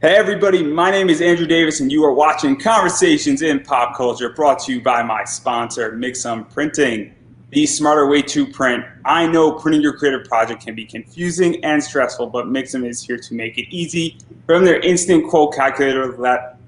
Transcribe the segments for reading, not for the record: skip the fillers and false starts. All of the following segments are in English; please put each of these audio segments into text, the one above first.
Hey everybody, my name is Andrew Davis and you are watching Conversations in Pop Culture, brought to you by my sponsor, Mixum Printing, the smarter way to print. I know printing your creative project can be confusing and stressful, but Mixum is here to make it easy. From their instant quote calculator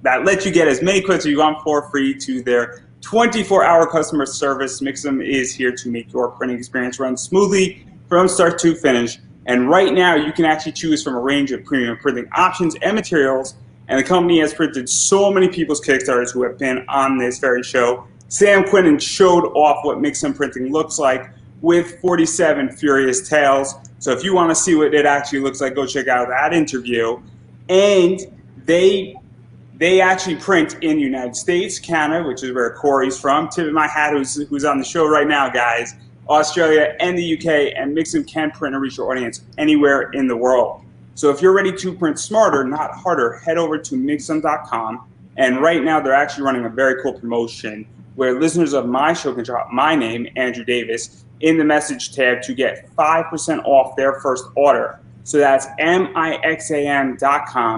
that lets you get as many quotes as you want for free to their 24-hour customer service, Mixum is here to make your printing experience run smoothly from start to finish. And right now, you can actually choose from a range of premium printing options and materials. And the company has printed so many people's Kickstarters who have been on this very show. Sam Quinlan showed off what Mixum Printing looks like with 47 Furious Tales. So if you want to see what it actually looks like, go check out that interview. And they actually print in the United States, Canada, which is where Corey's from. Tip of my hat, who's on the show right now, guys. Australia and the UK, and Mixum can print and reach your audience anywhere in the world. So if you're ready to print smarter, not harder, head over to Mixum.com. And right now they're actually running a very cool promotion where listeners of my show can drop my name, Andrew Davis, in the message tab to get 5% off their first order. So that's Mixam.com.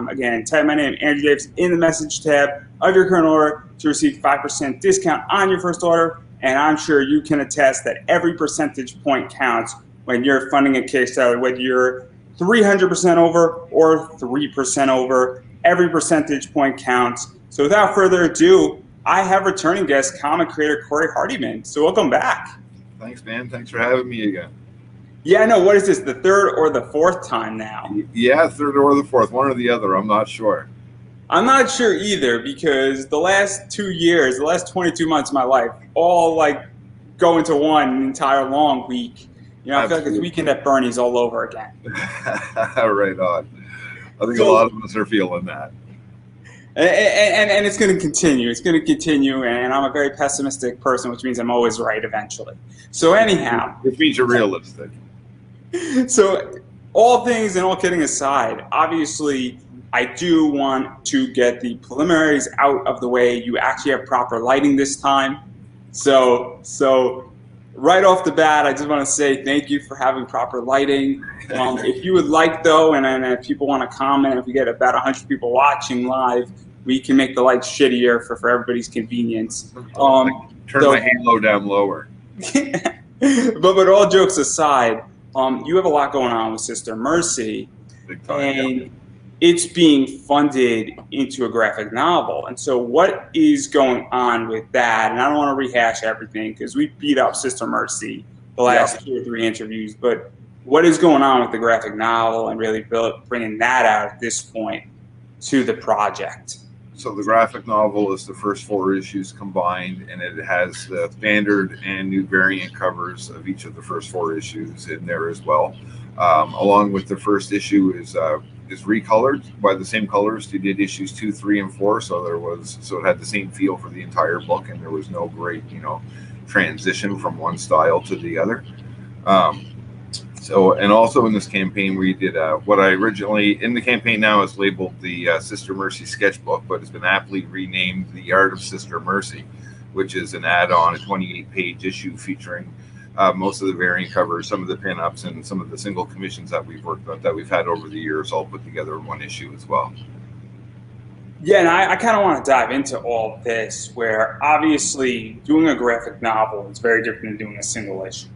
Again, type my name, Andrew Davis, in the message tab of your current order to receive 5% discount on your first order. And I'm sure you can attest that every percentage point counts when you're funding a Kickstarter, whether you're 300% over or 3% over, every percentage point counts. So without further ado, I have returning guest, comic creator Corey Hardiman. So welcome back. Thanks, man. Thanks for having me again. Yeah, I know. What is this, the third or the fourth time now? Yeah, third or the fourth, one or the other. I'm not sure. I'm not sure either, because the last 2 years, the last 22 months of my life, all like go into one entire long week. You know, I feel like it's Weekend at Bernie's all over again. Right on. I think a lot of us are feeling that. And it's going to continue. It's going to continue, and I'm a very pessimistic person, which means I'm always right eventually. So anyhow. Which means you're realistic. So all things and all kidding aside, obviously, I do want to get the preliminaries out of the way. You actually have proper lighting this time. So right off the bat, I just want to say thank you for having proper lighting. If you would like, though, and if people want to comment, if we get about 100 people watching live, we can make the lights shittier for everybody's convenience. Turn my halo down lower. But all jokes aside, you have a lot going on with Sister Mercy. Big time, and it's being funded into a graphic novel. And so what is going on with that? And I don't want to rehash everything because we beat up Sister Mercy the last 2 or 3 interviews, but what is going on with the graphic novel and really bringing that out at this point to the project? So the graphic novel is the first 4 issues combined, and it has the standard and new variant covers of each of the first 4 issues in there as well. Along with the first issue is recolored by the same colors who did issues 2, 3, and 4. So it had the same feel for the entire book, and there was no great, transition from one style to the other. And also in this campaign, we did what I originally in the campaign now is labeled the Sister Mercy sketchbook, but it's been aptly renamed The Art of Sister Mercy, which is an add-on, a 28-page issue featuring most of the variant covers, some of the pinups, and some of the single commissions that we've worked on that we've had over the years, all put together in one issue as well. Yeah, and I kind of want to dive into all of this, where obviously doing a graphic novel is very different than doing a single issue.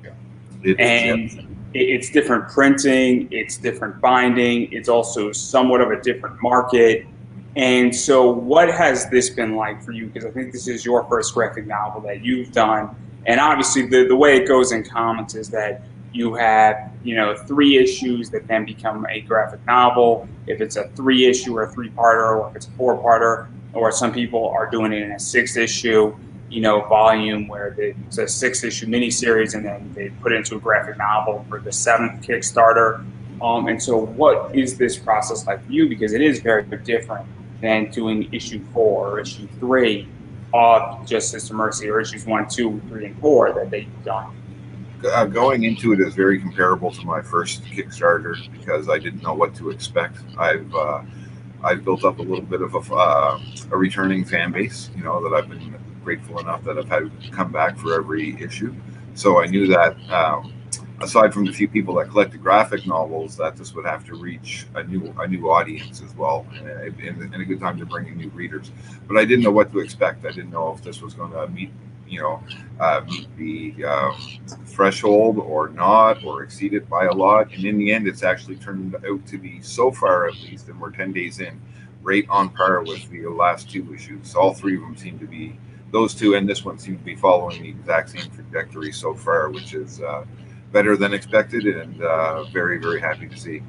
It's different printing, it's different binding, it's also somewhat of a different market. And so what has this been like for you? Because I think this is your first graphic novel that you've done. And obviously the way it goes in comics is that you have, 3 issues that then become a graphic novel. If it's a 3-issue or a 3-parter, or if it's a 4-parter, or some people are doing it in a 6-issue, volume where it's a 6-issue miniseries and then they put it into a graphic novel for the 7th Kickstarter. And so what is this process like for you? Because it is very different than doing issue 4 or issue 3 of just Sister Mercy, or issues 1, 2, 3, and 4 that they've done. Going into it is very comparable to my first Kickstarter because I didn't know what to expect. I've built up a little bit of a returning fan base, that I've been grateful enough that I've had come back for every issue. So I knew that aside from the few people that collected graphic novels, that this would have to reach a new audience as well, and a good time to bring in new readers. But I didn't know what to expect. I didn't know if this was going to meet the threshold or not, or exceed it by a lot. And in the end, it's actually turned out to be, so far at least, and we're 10 days in, right on par with the last two issues. All three of them seem to be, those two and this one seem to be following the exact same trajectory so far, which is better than expected, and very, very happy to see.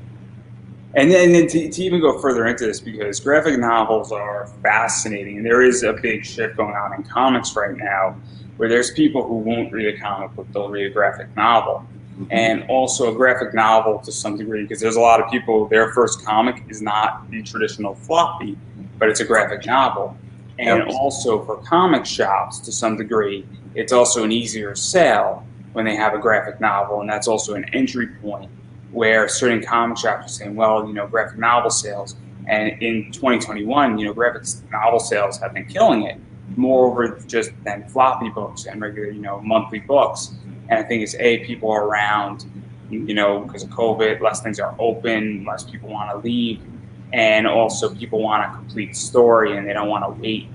And then to even go further into this, because graphic novels are fascinating, and there is a big shift going on in comics right now, where there's people who won't read a comic book, they'll read a graphic novel. And also a graphic novel to some degree, because there's a lot of people, their first comic is not the traditional floppy, but it's a graphic novel. And also for comic shops, to some degree, it's also an easier sale when they have a graphic novel, and that's also an entry point where certain comic shops are saying, well, graphic novel sales, and in 2021, graphic novel sales have been killing it, moreover just than floppy books and regular, monthly books. And I think it's people are around, because of COVID, less things are open, less people want to leave, and also people want a complete story and they don't want to wait,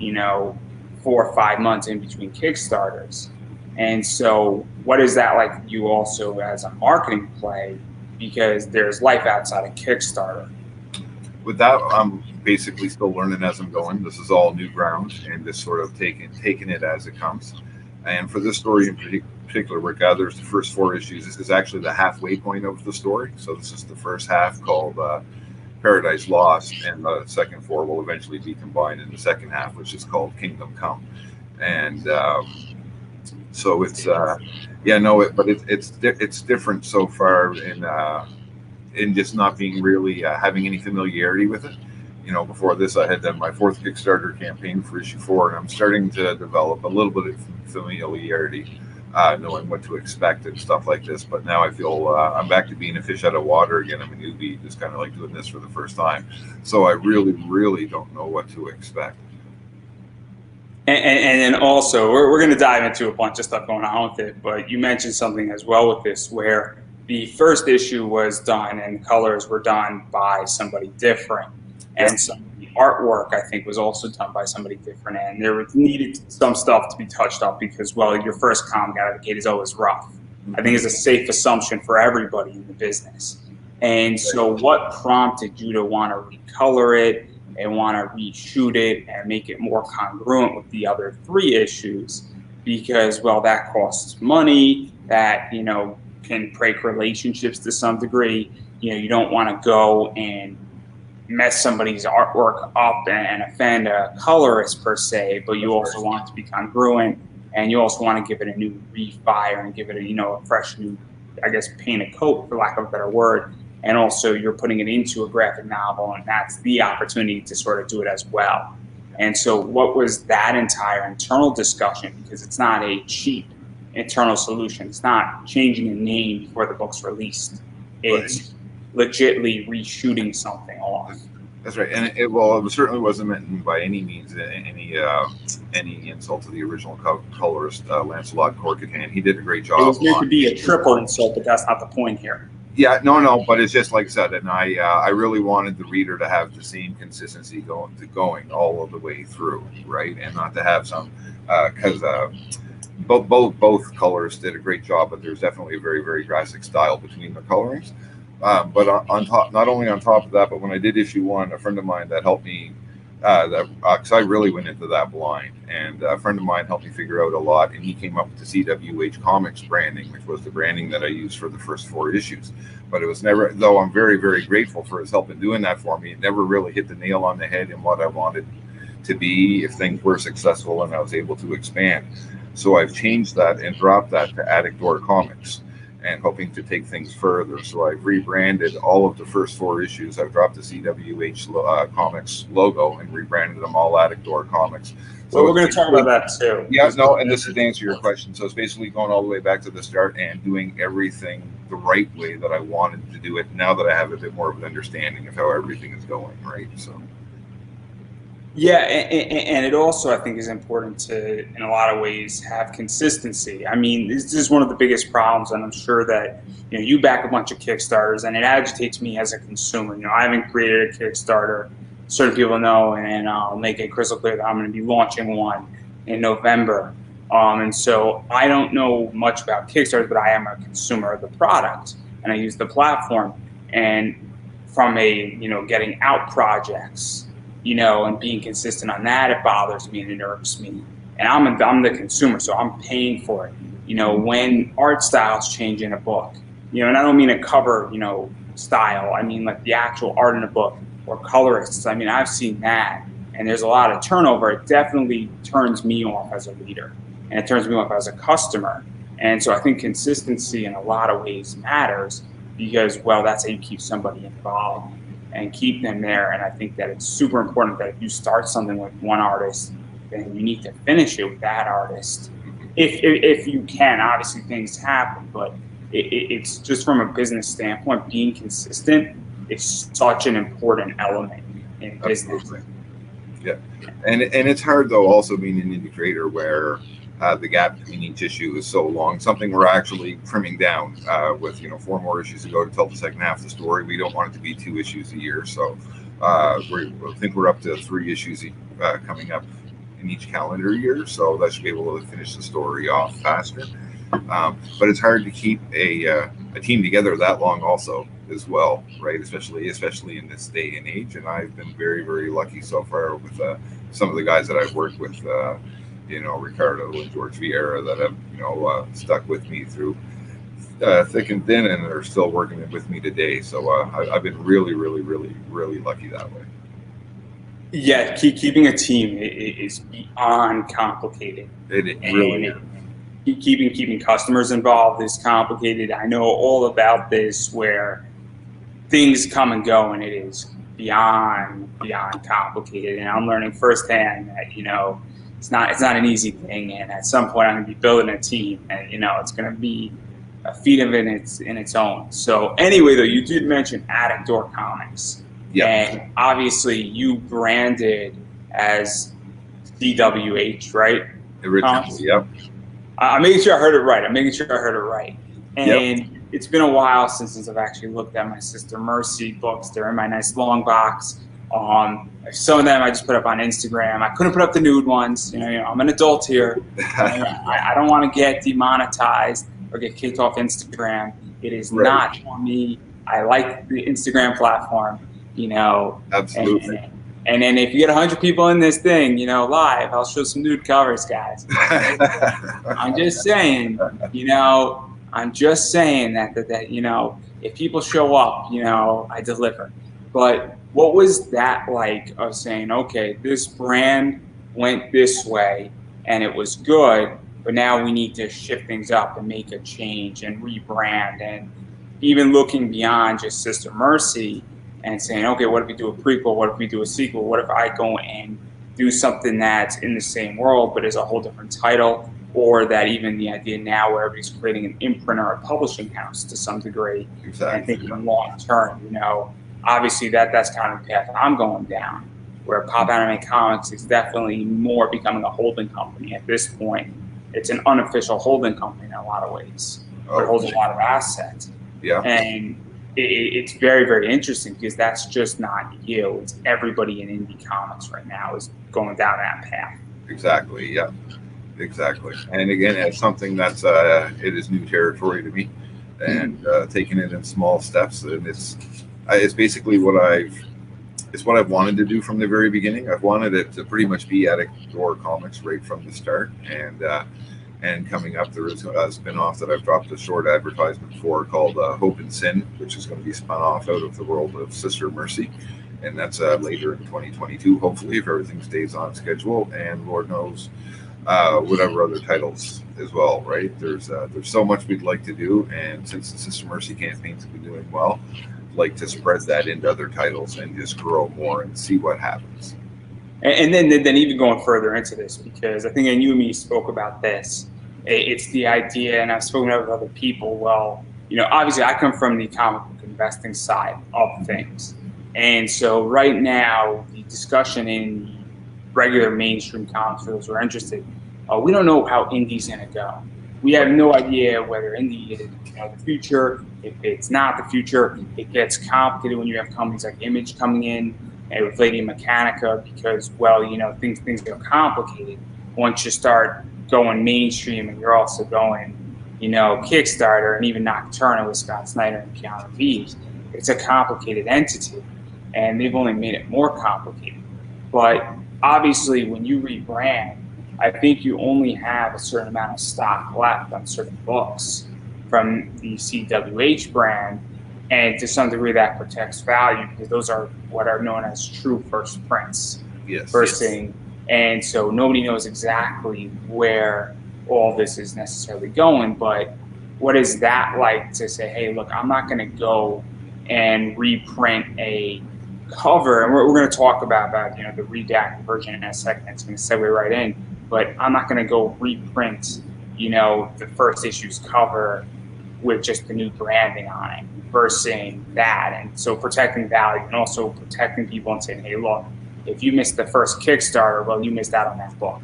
4 or 5 months in between Kickstarters. And so what is that like for you also as a marketing play? Because there's life outside of Kickstarter. With that, I'm basically still learning as I'm going. This is all new ground, and just sort of taking it as it comes. And for this story in particular, where it gathers the first 4 issues, this is actually the halfway point of the story. So this is the first half, called Paradise Lost, and the second 4 will eventually be combined in the second half, which is called Kingdom Come. And so it's it's different so far in just not being really having any familiarity with it. Before this, I had done my 4th Kickstarter campaign for issue 4, and I'm starting to develop a little bit of familiarity, knowing what to expect and stuff like this. But now I feel I'm back to being a fish out of water again. I'm a newbie, just kind of like doing this for the first time. So I really, really don't know what to expect. And then also, we're going to dive into a bunch of stuff going on with it, but you mentioned something as well with this, where the first issue was done and the colors were done by somebody different. And some of the artwork, I think, was also done by somebody different. And there needed some stuff to be touched up because, well, your first comic out of the gate is always rough. I think it's a safe assumption for everybody in the business. And so what prompted you to want to recolor it and want to reshoot it and make it more congruent with the other 3 issues? Because, well, that costs money, that, can break relationships to some degree. You don't want to go and mess somebody's artwork up and offend a colorist per se, but you also want it to be congruent, and you also want to give it a new refire and give it a fresh new, I guess, paint a coat, for lack of a better word. And also you're putting it into a graphic novel, and that's the opportunity to sort of do it as well. And so what was that entire internal discussion? Because it's not a cheap internal solution. It's not changing a name before the book's released. It's legitly reshooting something off. That's right, and it certainly wasn't meant by any means any insult to the original colorist, Lancelot Corcoran. He did a great job. It was meant to be a triple insult, but that's not the point here. Yeah, no, but it's just like I said, and I really wanted the reader to have the same consistency going all of the way through, right, and not to have some because both colorists did a great job, but there's definitely a very, very drastic style between the colorings. But on top, not only on top of that, but when I did issue 1, a friend of mine that helped me, because I really went into that blind, and a friend of mine helped me figure out a lot, and he came up with the CWH Comics branding, which was the branding that I used for the first 4 issues. But it was never, though I'm very, very grateful for his help in doing that for me, it never really hit the nail on the head in what I wanted to be if things were successful and I was able to expand. So I've changed that and dropped that to Attic Door Comics, and hoping to take things further. So I've rebranded all of the first 4 issues. I've dropped the CWH Comics logo and rebranded them all Attic Door Comics. So we're going to talk about that too. Yeah, no, and this is to answer your question. So it's basically going all the way back to the start and doing everything the right way that I wanted to do it, now that I have a bit more of an understanding of how everything is going, right? So. Yeah, and it also, I think, is important to, in a lot of ways, have consistency. I mean, this is one of the biggest problems, and I'm sure that you back a bunch of Kickstarters, and it agitates me as a consumer. I haven't created a Kickstarter. Certain people know, and I'll make it crystal clear that I'm going to be launching one in November. And so I don't know much about Kickstarters, but I am a consumer of the product, and I use the platform. And from a getting out projects, and being consistent on that, it bothers me and it irks me. And I'm the consumer, so I'm paying for it. When art styles change in a book, and I don't mean a cover, style. I mean like the actual art in a book or colorists. I mean, I've seen that, and there's a lot of turnover. It definitely turns me off as a reader, and it turns me off as a customer. And so I think consistency in a lot of ways matters because, well, that's how you keep somebody involved and keep them there. And I think that it's super important that if you start something with one artist, then you need to finish it with that artist. If you can, obviously things happen, but it's just from a business standpoint, being consistent is such an important element in business. Absolutely. Yeah, and it's hard though also being an indie creator where the gap between each issue is so long. Something we're actually trimming down with 4 more issues to go to tell the second half of the story. We don't want it to be 2 issues a year, so I think we're up to 3 issues coming up in each calendar year. So that should be able to finish the story off faster. But it's hard to keep a team together that long also as well, right? Especially in this day and age. And I've been very, very lucky so far with some of the guys that I've worked with. Ricardo and George Vieira that have, stuck with me through thick and thin and are still working with me today. So I've been really, really, really, really lucky that way. Yeah, keeping a team is beyond complicated. It really is. Keeping customers involved is complicated. I know all about this where things come and go, and it is beyond complicated. And I'm learning firsthand that it's not an easy thing, and at some point I'm going to be building a team, and it's going to be a feat of it in its own. So anyway, though, you did mention Attic Door Comics, and obviously you branded as CWH, right? Originally, yep. I'm making sure I heard it right. And It's been a while since I've actually looked at my Sister Mercy books. They're in my nice long box. Some of them I just put up on Instagram. I couldn't put up the nude ones. I'm an adult here. I don't want to get demonetized or get kicked off Instagram. It is not for me. I like the Instagram platform. Absolutely. And then if you get 100 people in this thing, live, I'll show some nude covers, guys. I'm just saying, I'm just saying that if people show up, I deliver. But what was that like of saying, okay, this brand went this way and it was good, but now we need to shift things up and make a change and rebrand, and even looking beyond just Sister Mercy and saying, okay, what if we do a prequel? What if we do a sequel? What if I go and do something that's in the same world but is a whole different title? Or that even the idea now where everybody's creating an imprint or a publishing house to some degree. Exactly. And thinking long term, obviously that's kind of the path I'm going down, where Pop Anime Comics is definitely more becoming a holding company at this point. It's an unofficial holding company in a lot of ways. It holds a lot of assets. Yeah. And it's very, very interesting because that's just not you. It's everybody in indie comics right now is going down that path. Exactly. Yeah. Exactly. And again, it's something that's it is new territory to me, and taking it in small steps. And it's basically what I've wanted to do from the very beginning. I've wanted it to pretty much be Attic Door Comics right from the start. And coming up, there is a spin-off that I've dropped a short advertisement for called Hope and Sin, which is going to be spun off out of the world of Sister Mercy. And that's later in 2022, hopefully, if everything stays on schedule. And Lord knows, whatever other titles as well, right? There's so much we'd like to do. And since the Sister Mercy campaign's been doing well, I'd like to spread that into other titles and just grow more and see what happens. And then even going further into this, because I think you and me spoke about this, it's the idea, and I've spoken with other people, well, obviously I come from the comic book investing side of things. And so right now, the discussion in regular mainstream comics for those who are interested. We don't know how indie's going to go. We have no idea whether indie is the future. If it's not the future, it gets complicated when you have companies like Image coming in and with Lady Mechanica because, well, things get complicated once you start going mainstream and you're also going, Kickstarter and even Nocturne with Scott Snyder and Keanu Reeves. It's a complicated entity, and they've only made it more complicated. But obviously, when you rebrand, I think you only have a certain amount of stock left on certain books from the CWH brand, and to some degree that protects value because those are what are known as true first prints. Yes. First thing, and so nobody knows exactly where all this is necessarily going, but what is that like to say, hey, look, I'm not going to go and reprint a cover, and we're going to talk about the redacted version in a second. It's going to segue right in, but I'm not going to go reprint the first issue's cover with just the new branding on it versus that. And so protecting value and also protecting people and saying, hey, look, if you missed the first Kickstarter, well, you missed out on that book.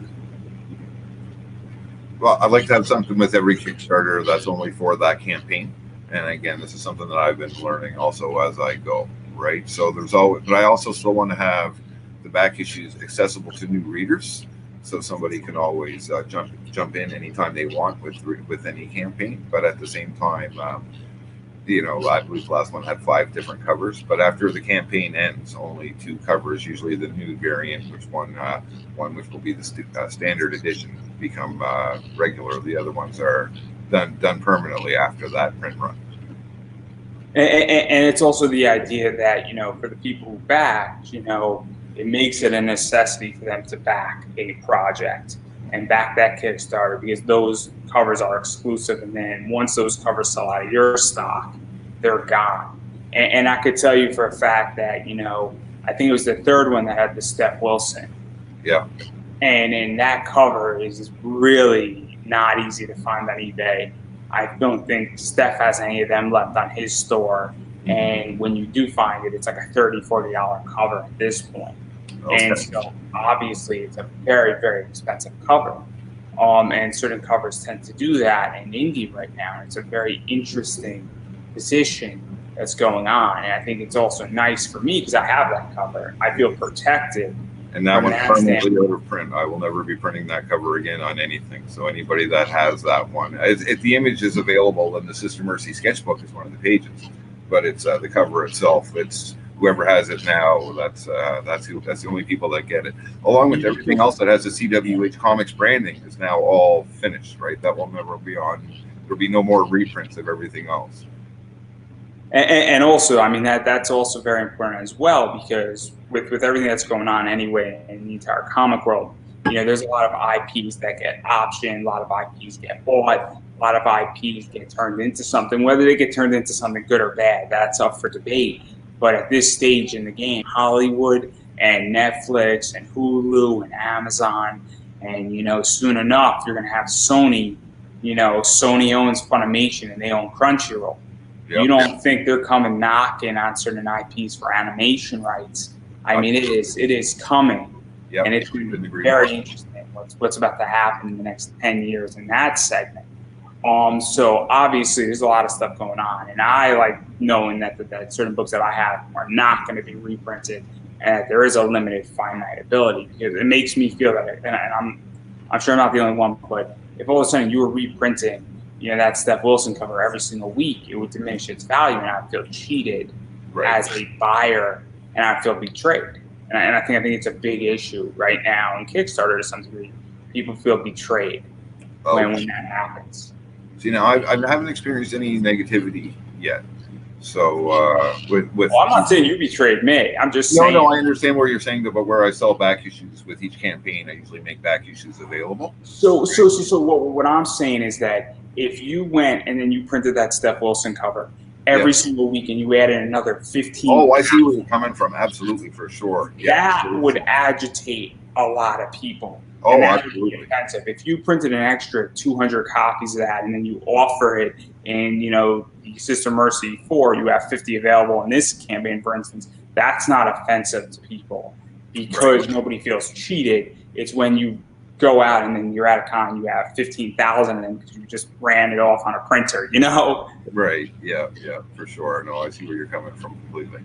Well, I'd like to have something with every Kickstarter that's only for that campaign. And again, this is something that I've been learning also as I go, right? So there's always, but I also still want to have the back issues accessible to new readers, so somebody can always jump in anytime they want with any campaign. But at the same time, I believe the last one had 5 different covers. But after the campaign ends, only 2 covers, usually the new variant, which one which will be the standard edition, become regular. The other ones are done permanently after that print run. And it's also the idea that for the people who back, it makes it a necessity for them to back a project and back that Kickstarter because those covers are exclusive. And then once those covers sell out of your stock, they're gone. And I could tell you for a fact that, I think it was the 3rd one that had the Steph Wilson. Yeah. And in that cover is really not easy to find on eBay. I don't think Steph has any of them left on his store. And when you do find it, it's like a $30, $40 cover at this point. Okay. And so obviously it's a very, very expensive cover. And certain covers tend to do that in indie right now. It's a very interesting position that's going on. And I think it's also nice for me because I have that cover. I feel protected. And that one's permanently out of print. I will never be printing that cover again on anything. So anybody that has that one, if the image is available, then the Sister Mercy sketchbook is one of the pages. But it's the cover itself. It's whoever has it now. That's the only people that get it. Along with everything else that has the CWH Comics branding is now all finished. Right? That will never be on. There'll be no more reprints of everything else. And also, I mean, that's also very important as well, because with everything that's going on anyway in the entire comic world, there's a lot of IPs that get optioned, a lot of IPs get bought, a lot of IPs get turned into something. Whether they get turned into something good or bad, that's up for debate. But at this stage in the game, Hollywood and Netflix and Hulu and Amazon, and soon enough, you're going to have Sony. Sony owns Funimation and they own Crunchyroll. Yep. You don't think they're coming knocking on certain IPs for animation rights? I mean, it is coming, and it's going to be very interesting what's about to happen in the next 10 years in that segment. So obviously, there's a lot of stuff going on, and I like knowing that certain books that I have are not going to be reprinted, and that there is a limited finite ability, because it makes me feel that, and I'm sure I'm not the only one, but if all of a sudden you were reprinting that Steph Wilson cover every single week, it would diminish its value, and I would feel cheated as a buyer, and I feel betrayed. And I think it's a big issue right now in Kickstarter to some degree. People feel betrayed when that happens. See, now I haven't experienced any negativity yet. So with well, I'm not saying you betrayed me. I'm just saying. No, I understand what you're saying, but where I sell back issues with each campaign, I usually make back issues available. So what I'm saying is that if you went and then you printed that Steph Wilson cover every single week and you added another 15. Oh, I see where you're coming from. Absolutely, for sure. That would agitate a lot of people. Oh, absolutely. Expensive. If you printed an extra 200 copies of that and then you offer it in, the Sister Mercy 4, you have 50 available in this campaign, for instance, that's not offensive to people. because nobody feels cheated. It's when you go out and then you're at a con, you have 15,000 of them because you just ran it off on a printer, you know? Right. Yeah. Yeah. For sure. No, I see where you're coming from completely.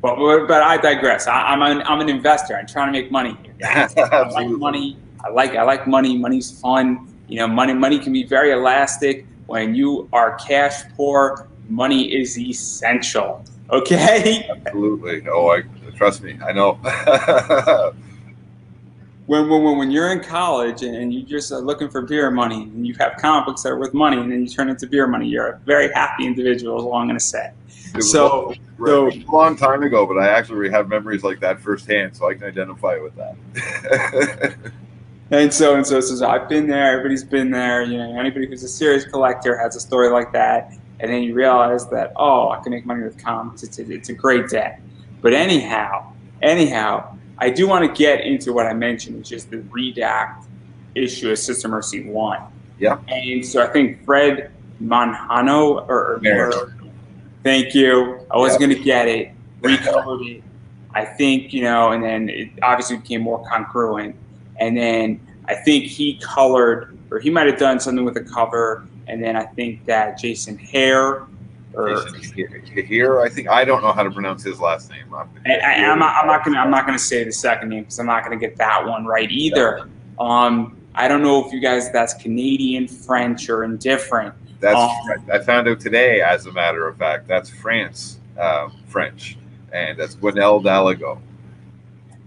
But I digress. I'm an investor. I'm trying to make money here, guys. I like money. I like money. Money's fun. You know, money can be very elastic. When you are cash poor, money is essential. Okay. Absolutely. Oh, trust me. I know. When you're in college and you just are looking for beer money and you have comic books that are worth money and then you turn into beer money, you're a very happy individual, is all I'm going to say. So a long time ago, but I actually have memories like that firsthand, so I can identify with that. and so I've been there. Everybody's been there. You know, anybody who's a serious collector has a story like that. And then you realize that, oh, I can make money with comics. It's a great day. But anyhow, I do want to get into what I mentioned, which is the Redact issue of Sister Mercy 1. Yeah. And so I think Fred Manhano or thank you. I wasn't going to get it. Recolored it. I think, you know, and then it obviously became more congruent. And then I think he colored, or he might have done something with the cover. And then I think that Jason Hare, here, I think, I don't know how to pronounce his last name. I'm not gonna say the second name because I'm not gonna get that one right either. I don't know if you guys, that's Canadian, French, or indifferent. I found out today, as a matter of fact, that's France, French, and that's Gwenelle Dalago.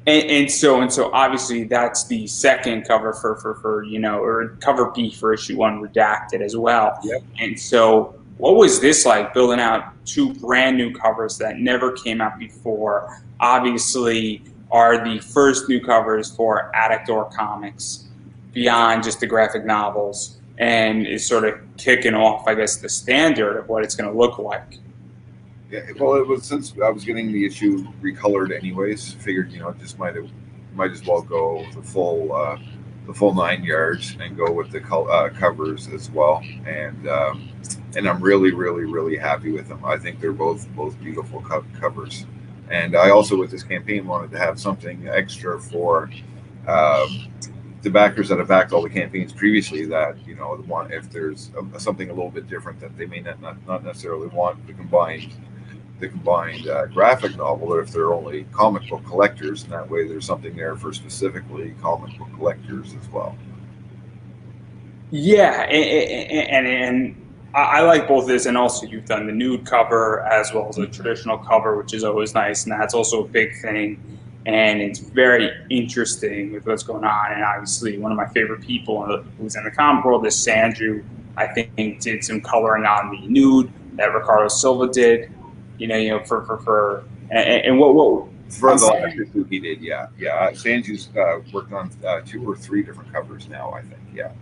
And so obviously that's the second cover for you know, or cover B for issue 1 Redacted as well. Yep. And so what was this like, building out 2 brand new covers that never came out before? Obviously are the first new covers for Attic Door Comics beyond just the graphic novels, and is sort of kicking off, I guess, the standard of what it's going to look like. Yeah, well, it was, since I was getting the issue recolored anyways, figured, you know, just might as well go the full 9 yards and go with the covers as well. And I'm really happy with them. I think they're both beautiful covers. And I also, with this campaign, wanted to have something extra for the backers that have backed all the campaigns previously, that, you know, if there's something a little bit different that they may not necessarily want the combined graphic novel, or if they're only comic book collectors, and that way there's something there for specifically comic book collectors as well. Yeah, and I like both this, and also you've done the nude cover as well as a traditional cover, which is always nice, and that's also a big thing. And it's very interesting with what's going on. And obviously, one of my favorite people who's in the comic world is Sandrew. I think did some coloring on the nude that Ricardo Silva did. You know, for the last issue he did, yeah. Sandrew's worked on 2 or 3 different covers now, I think, yeah.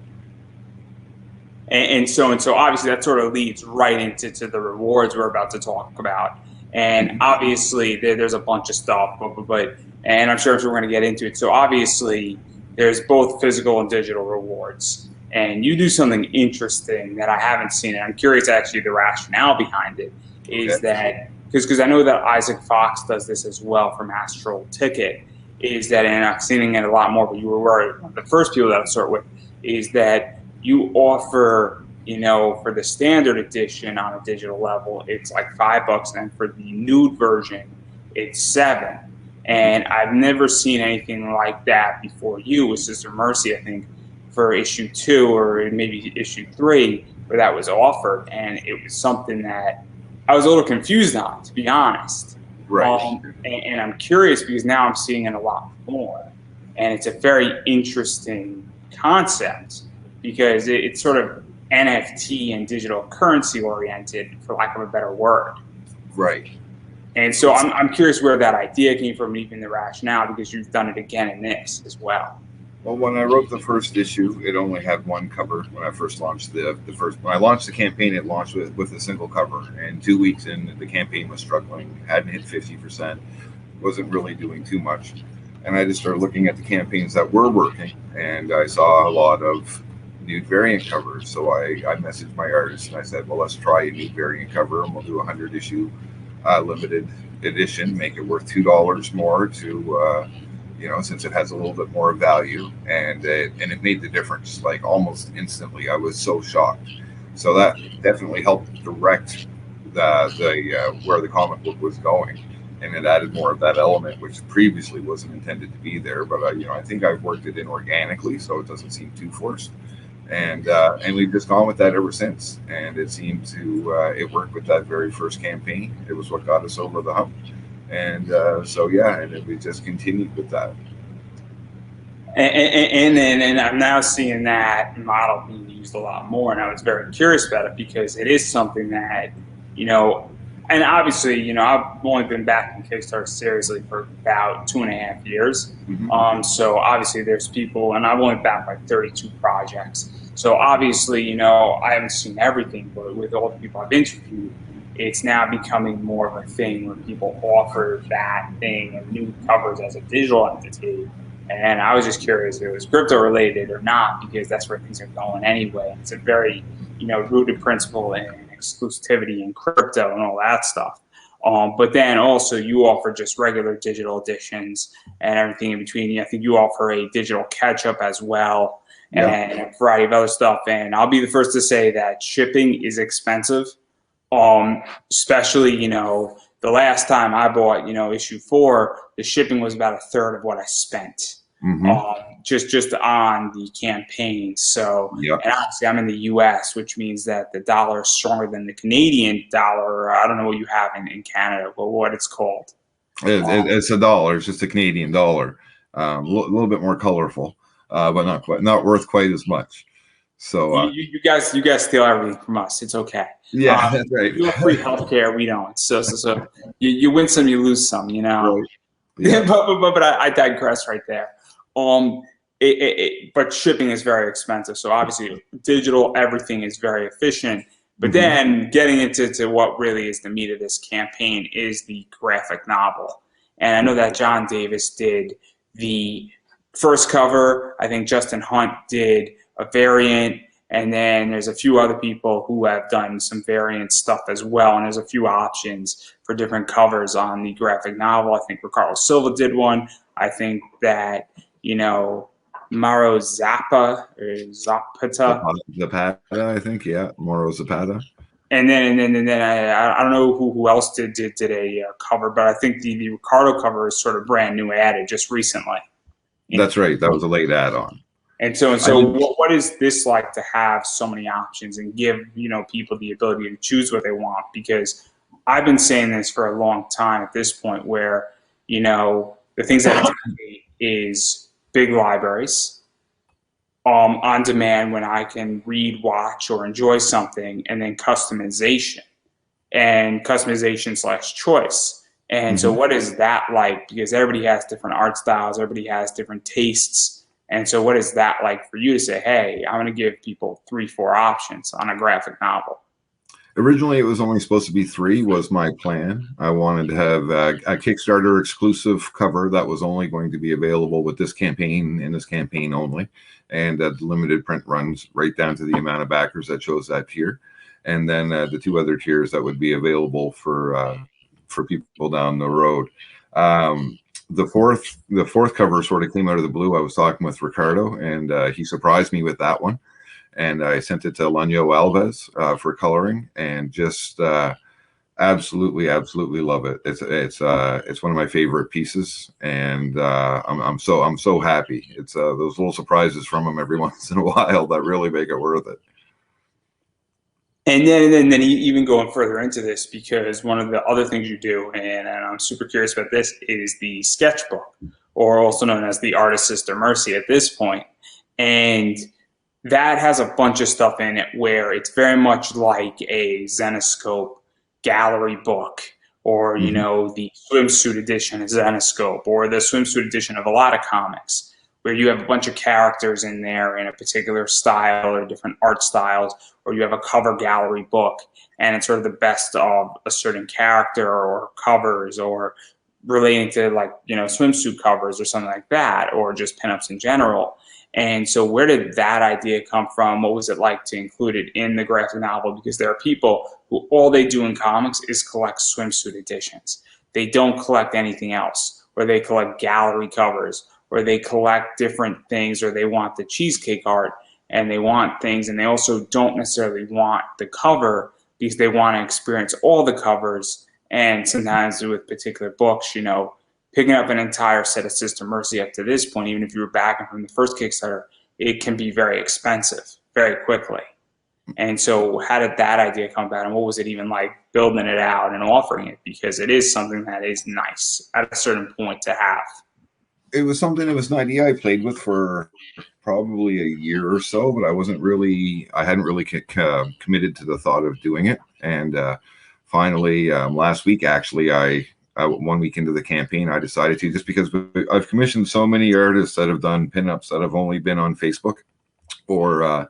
And so obviously that sort of leads right into the rewards we're about to talk about. And obviously there's a bunch of stuff, but and I'm sure we're going to get into it. So obviously there's both physical and digital rewards. And you do something interesting that I haven't seen, and I'm curious actually the rationale behind it. Is that because I know that Isaac Fox does this as well from Astral Ticket, is that, and I've seen it a lot more, but you were one of the first people that I start with, is that you offer, you know, for the standard edition on a digital level, it's like $5, and for the nude version, it's $7. And I've never seen anything like that before you with Sister Mercy, I think, for issue 2 or maybe issue 3, where that was offered, and it was something that I was a little confused on, to be honest. Right. And I'm curious because now I'm seeing it a lot more, and it's a very interesting concept because it's sort of NFT and digital currency oriented, for lack of a better word. Right. And so I'm curious where that idea came from, even the rationale, because you've done it again in this as well. Well, when I wrote the first issue, it only had 1 cover. When I first launched when I launched the campaign, it launched with a single cover. And 2 weeks in, the campaign was struggling, hadn't hit 50%, wasn't really doing too much. And I just started looking at the campaigns that were working, and I saw a lot of nude variant covers. So I messaged my artist and I said, well, let's try a nude variant cover, and we'll do a 100 issue limited edition, make it worth $2 more to, since it has a little bit more value, and it made the difference like almost instantly. I was so shocked. So that definitely helped direct the where the comic book was going, and it added more of that element which previously wasn't intended to be there. But I think I've worked it in organically, so it doesn't seem too forced. And we've just gone with that ever since. And it seemed to it worked with that very first campaign. It was what got us over the hump. And so yeah, and we just continued with that. And I'm now seeing that model being used a lot more, and I was very curious about it because it is something that, and obviously, I've only been back in Kickstarter seriously for about 2.5 years. Mm-hmm. So obviously there's people, and I've only backed like 32 projects. So obviously, I haven't seen everything, but with all the people I've interviewed, it's now becoming more of a thing where people offer that thing and new covers as a digital entity. And I was just curious if it was crypto related or not, because that's where things are going anyway. It's a very, rooted principle in exclusivity and crypto and all that stuff. But then also you offer just regular digital editions and everything in between. I think you offer a digital catch-up as well, and a variety of other stuff. And I'll be the first to say that shipping is expensive, especially, the last time I bought, issue 4, the shipping was about 1/3 of what I spent. Mm-hmm. Just on the campaign. So, Yep. and obviously I'm in the U.S., which means that the dollar is stronger than the Canadian dollar. I don't know what you have in Canada, but what it's called. It's a dollar. It's just a Canadian dollar. A little bit more colorful, but not worth quite as much. So you guys steal everything from us. It's okay. yeah, that's right. You have free healthcare. We don't. So you win some, you lose some. Right. Yeah. but I digress right there. But shipping is very expensive. So obviously, digital everything is very efficient. But then getting into what really is the meat of this campaign is the graphic novel. And I know that John Davis did the first cover. I think Justin Hunt did a variant. And then there's a few other people who have done some variant stuff as well. And there's a few options for different covers on the graphic novel. I think Ricardo Silva did one. I think that, Maro Zapata, Zapata, I think, yeah, Moro Zapata. And then I don't know who else did a cover, but I think the Ricardo cover is sort of brand new added just recently. That's right. That was a late add-on. And so what is this like to have so many options and give, people the ability to choose what they want? Because I've been saying this for a long time at this point where, the things that is big libraries, on demand when I can read, watch, or enjoy something, and then customization / choice. And so what is that like? Because everybody has different art styles, everybody has different tastes. And so what is that like for you to say, hey, I'm going to give people 3-4 options on a graphic novel? Originally, it was only supposed to be 3 was my plan. I wanted to have a Kickstarter exclusive cover that was only going to be available with this campaign and this campaign only. And the limited print runs right down to the amount of backers that chose that tier. And then the 2 other tiers that would be available for people down the road. The fourth cover sort of came out of the blue. I was talking with Ricardo, and he surprised me with that one. And I sent it to Lanyo Alves for coloring, and just absolutely love it. It's one of my favorite pieces, and I'm so happy. It's those little surprises from him every once in a while that really make it worth it. And then even going further into this, because one of the other things you do, and I'm super curious about this, is the sketchbook, or also known as the Artist Sister Mercy at this point. And that has a bunch of stuff in it where it's very much like a Zenescope gallery book, or, the swimsuit edition of Zenescope, or the swimsuit edition of a lot of comics, where you have a bunch of characters in there in a particular style or different art styles, or you have a cover gallery book, and it's sort of the best of a certain character or covers, or relating to swimsuit covers or something like that, or just pinups in general. And so where did that idea come from? What was it like to include it in the graphic novel? Because there are people who all they do in comics is collect swimsuit editions. they don't collect anything else, or they collect gallery covers, or they collect different things, or they want the cheesecake art and they want things, and they also don't necessarily want the cover because they want to experience all the covers. And sometimes with particular books, you know, picking up an entire set of Sister Mercy up to this point, even if you were backing from the first Kickstarter, it can be very expensive very quickly. And so how did that idea come about, and what was it even like building it out and offering it? Because it is something that is nice at a certain point to have. It was something, it was an idea I played with for probably a year or so, but I hadn't really committed to the thought of doing it. And finally, last week, actually, one week into the campaign, I decided to, just because I've commissioned so many artists that have done pinups that have only been on Facebook, or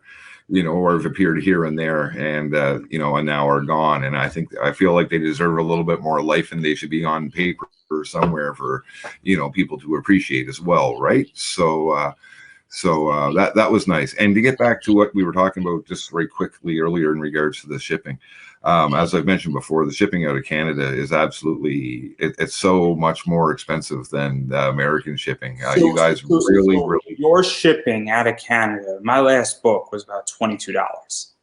you know, or have appeared here and there, and you know, and now are gone. And I feel like they deserve a little bit more life, and they should be on paper somewhere for, you know, people to appreciate as well, right? So that was nice. And to get back to what we were talking about just very quickly earlier in regards to the shipping, as I've mentioned before, the shipping out of Canada is absolutely, it's so much more expensive than the American shipping. You guys really your shipping out of Canada, my last book was about $22.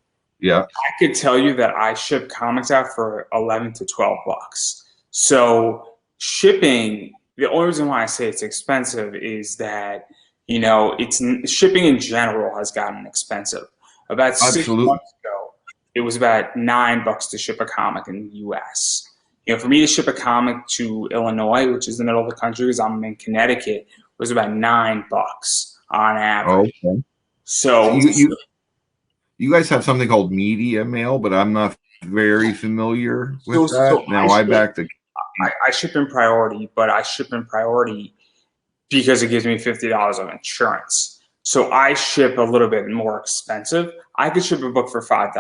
Yeah, I could tell you that I ship comics out for 11 to 12 bucks. So shipping, the only reason why I say it's expensive is that, you know, shipping in general has gotten expensive. About 6 months ago, it was about $9 to ship a comic in the U.S. You know, for me to ship a comic to Illinois, which is the middle of the country, because I'm in Connecticut, was about $9 on average. Okay. So you guys have something called media mail, but I'm not very familiar with that. Now I ship in priority, but I ship in priority because it gives me $50 of insurance. So I ship a little bit more expensive. I could ship a book for $5,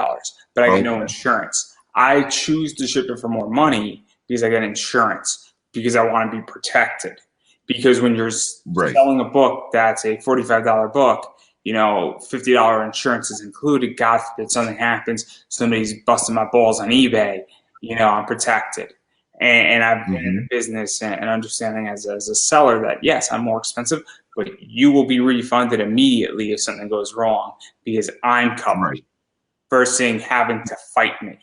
but I get no insurance. I choose to ship it for more money because I get insurance, because I want to be protected. Because when you're selling a book that's a $45 book, you know, $50 insurance is included. God forbid something happens, somebody's busting my balls on eBay, you know, I'm protected. And I've been in the business and understanding as a seller that, yes, I'm more expensive, but you will be refunded immediately if something goes wrong because I'm covered versus having to fight me.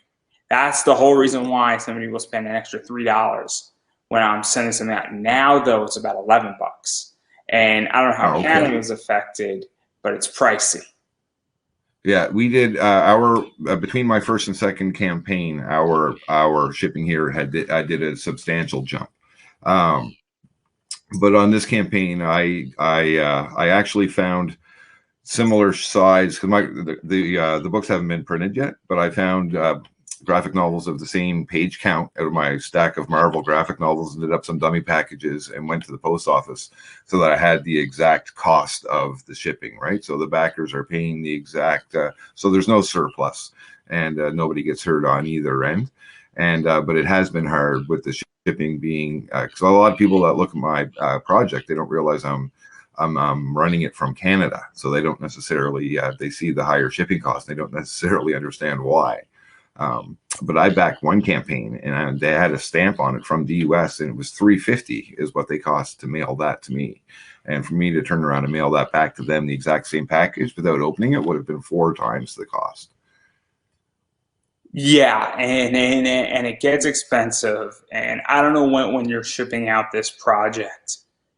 That's the whole reason why somebody will spend an extra $3 when I'm sending something out. Now, though, it's about 11 bucks. And I don't know how Canada is affected, but it's pricey. Yeah, we did between my first and second campaign, our shipping here I did a substantial jump. But on this campaign, I actually found similar size, because the books haven't been printed yet, but I found graphic novels of the same page count out of my stack of Marvel graphic novels, and did up some dummy packages and went to the post office so that I had the exact cost of the shipping, right? So the backers are paying the exact, so there's no surplus, and nobody gets hurt on either end. And but it has been hard with the shipping being, because a lot of people that look at my project, they don't realize I'm running it from Canada, so they don't necessarily they see the higher shipping cost, they don't necessarily understand why. But I backed one campaign, and they had a stamp on it from the US, and it was $3.50 is what they cost to mail that to me. And for me to turn around and mail that back to them, the exact same package without opening it, would have been 4 times the cost. Yeah, and it gets expensive. And I don't know when you're shipping out this project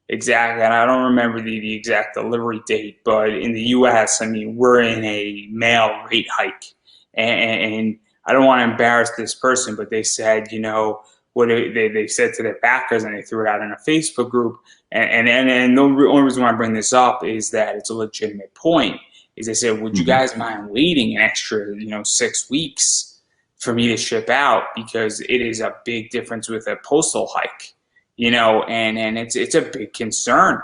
exactly, and I don't remember the exact delivery date, but in the US, I mean, we're in a mail rate hike. And I don't want to embarrass this person, but they said, you know, what they said to their backers, and they threw it out in a Facebook group. And the only reason why I bring this up is that it's a legitimate point. Is they said, would you guys mind waiting an extra, you know, 6 weeks for me to ship out, because it is a big difference with a postal hike, you know, and it's a big concern.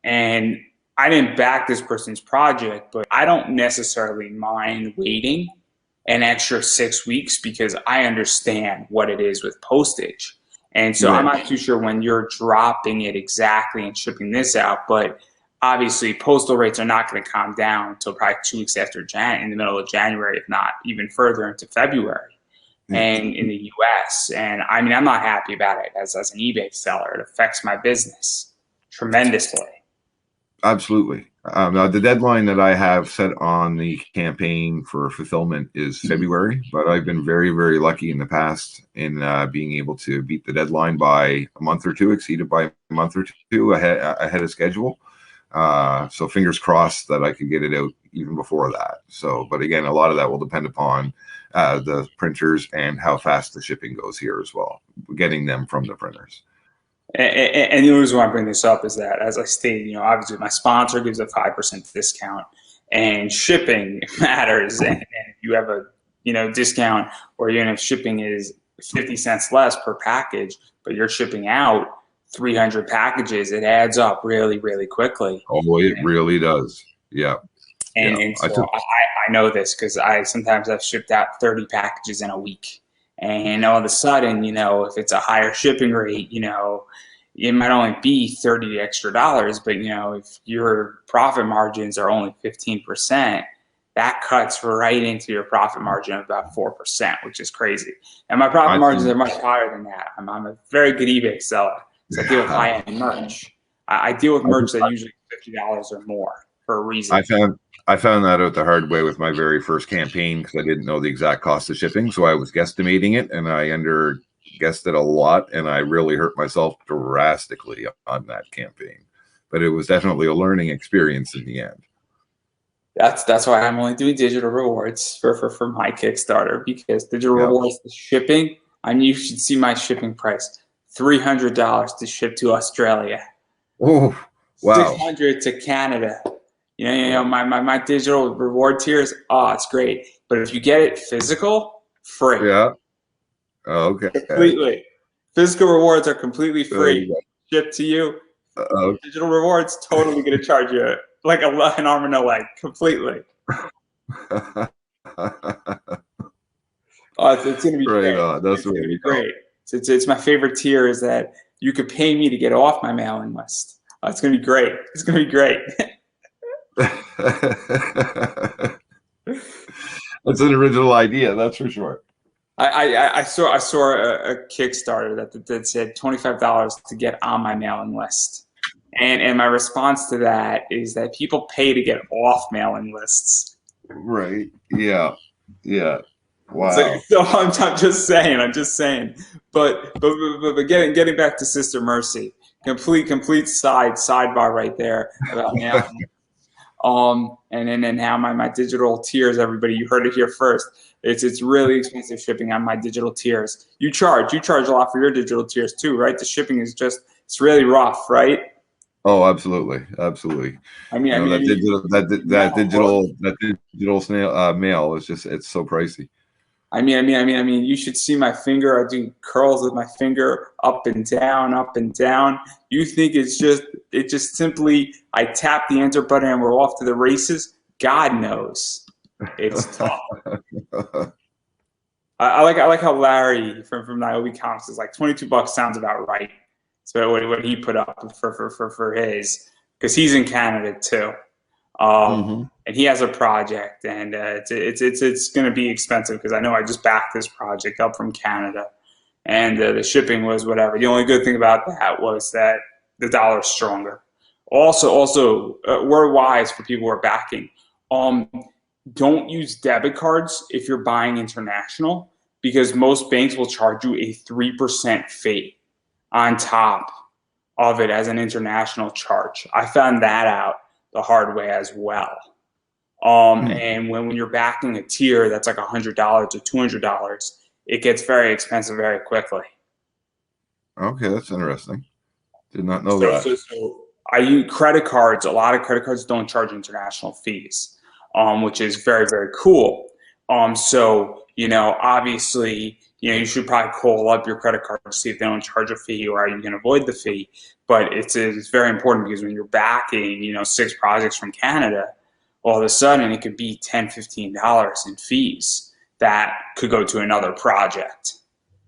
And I didn't back this person's project, but I don't necessarily mind waiting an extra 6 weeks because I understand what it is with postage. And so I'm not too sure when you're dropping it exactly and shipping this out, but obviously postal rates are not going to calm down until probably 2 weeks after in the middle of January, if not even further into February. and in the US. And I mean, I'm not happy about it as an eBay seller. It affects my business tremendously. Absolutely. Now, the deadline that I have set on the campaign for fulfillment is February, but I've been very, very lucky in the past in being able to beat the deadline by a month or two, exceed it by a month or two ahead of schedule. So fingers crossed that I could get it out even before that. So, but again, a lot of that will depend upon the printers and how fast the shipping goes here as well, getting them from the printers. And the reason why I bring this up is that, as I stated, obviously my sponsor gives a 5% discount, and shipping matters. And if you have a discount, or even if shipping is 50 cents less per package, but you're shipping out 300 packages, it adds up really, really quickly. Oh, it really does. Yeah. And so I know this because sometimes I've shipped out 30 packages in a week. And all of a sudden, if it's a higher shipping rate, it might only be $30 extra, but if your profit margins are only 15%, that cuts right into your profit margin of about 4%, which is crazy. And my profit margins are much higher than that. I'm a very good eBay seller, so I deal with high-end merch. I deal with merch that usually $50 or more for a reason. I found that out the hard way with my very first campaign because I didn't know the exact cost of shipping. So I was guesstimating it, and I guessed it a lot, and I really hurt myself drastically on that campaign. But it was definitely a learning experience in the end. That's why I'm only doing digital rewards for my Kickstarter, because digital rewards, the shipping, you should see my shipping price. $300 to ship to Australia. Oh, wow. $600 to Canada. My digital reward tiers, it's great. But if you get it physical, free. Yeah. Oh, okay. Completely. Physical rewards are completely free. Shipped to you. Digital rewards, totally going to charge you like an arm and a leg, completely. It's going to be great. That's going to be great. It's my favorite tier is that you could pay me to get off my mailing list. It's going to be great. It's going to be great. That's an original idea, that's for sure. I saw a Kickstarter that said $25 to get on my mailing list, and my response to that is that people pay to get off mailing lists. Right. Yeah. Yeah. Wow. So I'm just saying. But getting back to Sister Mercy, complete sidebar right there about mailing. And then how my digital tiers, everybody, you heard it here first. It's really expensive shipping on my digital tiers. You charge a lot for your digital tiers too, right? The shipping is it's really rough, right? Oh, absolutely. That digital snail mail is it's so pricey. I mean, you should see my finger. I do curls with my finger up and down, up and down. You think it's just simply I tap the enter button and we're off to the races? God knows, it's tough. I like how Larry from Niobe Comics is like $22 sounds about right. So what he put up for his, because he's in Canada too. And he has a project, and it's going to be expensive because I know I just backed this project up from Canada, and the shipping was whatever. The only good thing about that was that the dollar is stronger. Also, word wise for people who are backing, don't use debit cards if you're buying international, because most banks will charge you a 3% fee on top of it as an international charge. I found that out the hard way as well. And when you're backing a tier that's like $100 or $200, it gets very expensive very quickly. Okay, that's interesting. Did not know that. So I use credit cards. A lot of credit cards don't charge international fees, which is very, very cool. So, obviously, you should probably call up your credit card to see if they don't charge a fee or how you can avoid the fee. But it's very important because when you're backing, 6 projects from Canada, all of a sudden it could be $10, $15 in fees that could go to another project.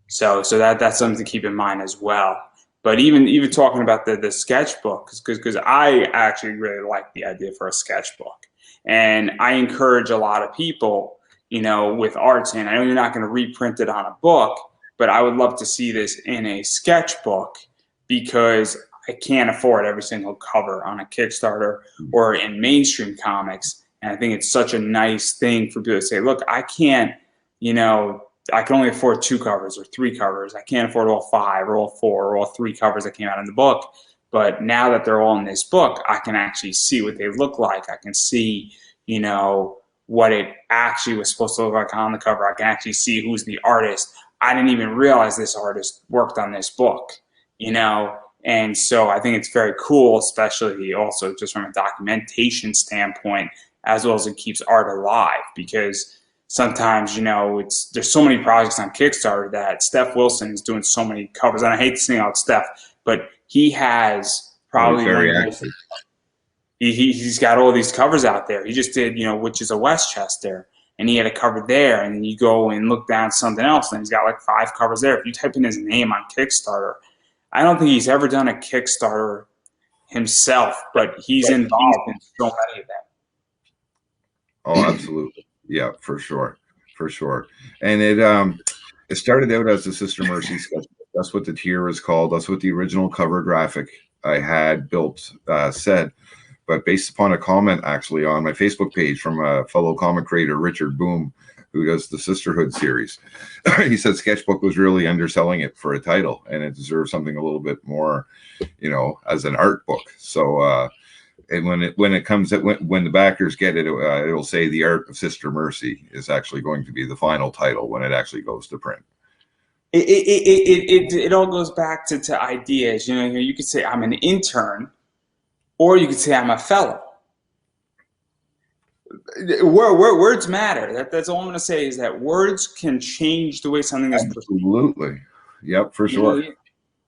So that's something to keep in mind as well. But even talking about the sketchbook, because I actually really like the idea for a sketchbook. And I encourage a lot of people, with arts in. I know you're not going to reprint it on a book, but I would love to see this in a sketchbook because I can't afford every single cover on a Kickstarter or in mainstream comics. And I think it's such a nice thing for people to say, look, I can't, I can only afford 2 covers or 3 covers. I can't afford all 5 or all 4 or all 3 covers that came out in the book. But now that they're all in this book, I can actually see what they look like. I can see, what it actually was supposed to look like on the cover. I can actually see who's the artist. I didn't even realize this artist worked on this book, And so I think it's very cool, especially also just from a documentation standpoint, as well as it keeps art alive. Because sometimes, there's so many projects on Kickstarter that Steph Wilson is doing so many covers. And I hate to sing out Steph, but he has probably very active. He's got all these covers out there. He just did, which is a Westchester, and he had a cover there. And then you go and look down something else, and he's got like 5 covers there. If you type in his name on Kickstarter, I don't think he's ever done a Kickstarter himself, but he's involved in so many of them. Oh, absolutely. Yeah, for sure. And it started out as the Sister Mercy sketchbook. That's what the tier is called. That's what the original cover graphic I had built said. But based upon a comment actually on my Facebook page from a fellow comic creator, Richard Boom, who does the Sisterhood series, he said Sketchbook was really underselling it for a title, and it deserves something a little bit more, as an art book. So, and when the backers get it, it'll say The Art of Sister Mercy is actually going to be the final title when it actually goes to print. It all goes back to ideas. You could say I'm an intern, or you could say I'm a fellow. Words matter. That's all I'm going to say is that words can change the way something is perceived. Absolutely. Yep, for sure.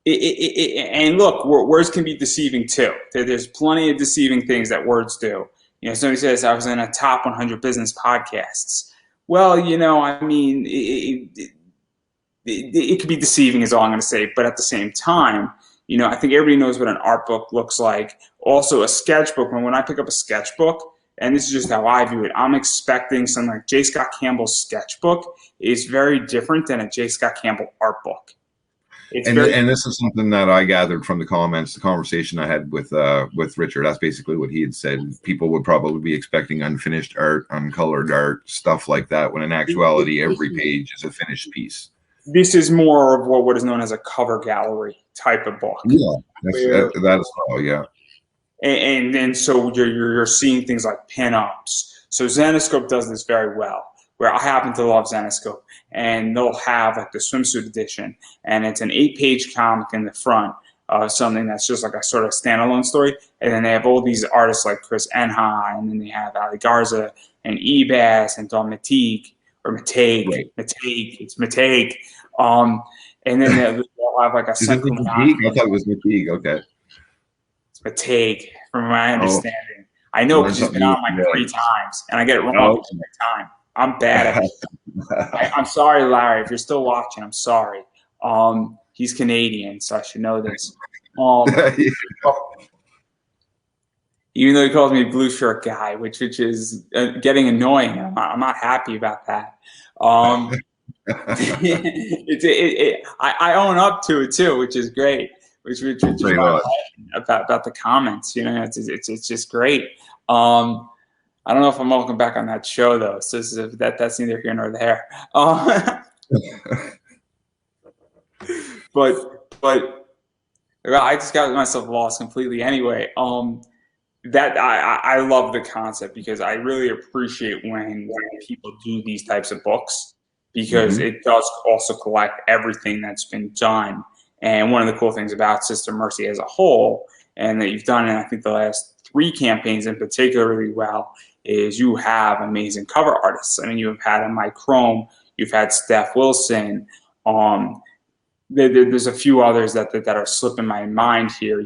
And look, words can be deceiving too. There's plenty of deceiving things that words do. Somebody says I was in a top 100 business podcasts. Well, it could be deceiving is all I'm going to say. But at the same time, I think everybody knows what an art book looks like. Also, a sketchbook. When I pick up a sketchbook, and this is just how I view it, I'm expecting something like J. Scott Campbell's sketchbook is very different than a J. Scott Campbell art book. And this is something that I gathered from the comments, the conversation I had with Richard. That's basically what he had said. People would probably be expecting unfinished art, uncolored art, stuff like that, when in actuality, every page is a finished piece. This is more of what is known as a cover gallery type of book. Yeah, that is all, yeah. And then so you're seeing things like pinups. So Zenescope does this very well, where I happen to love Zenescope, and they'll have like the swimsuit edition, and it's an 8-page comic in the front of something that's just like a sort of standalone story, and then they have all these artists like Chris Enhai, and then they have Ali Garza and Ebas and Don Mateague, or Mateague, right. It's Mateague, and then they'll have like a second. I thought it was Mateague. Okay. Mateague, from my understanding. I know because he's been on like 3 times, and I get it wrong every time. I'm bad at it. I'm sorry, Larry. If you're still watching, I'm sorry. He's Canadian, so I should know this. Even though he calls me blue shirt guy, which is getting annoying. I'm not happy about that. I own up to it too, which is great. Which about the comments, it's just great. I don't know if I'm welcome back on that show though, so that's neither here nor there. But I just got myself lost completely. Anyway, that I love the concept because I really appreciate when people do these types of books because it does also collect everything that's been done. And one of the cool things about Sister Mercy as a whole, and that you've done in I think the last 3 campaigns in particularly well, is you have amazing cover artists. I mean, you have had Mike Chrome, you've had Steph Wilson. There's a few others that are slipping my mind here,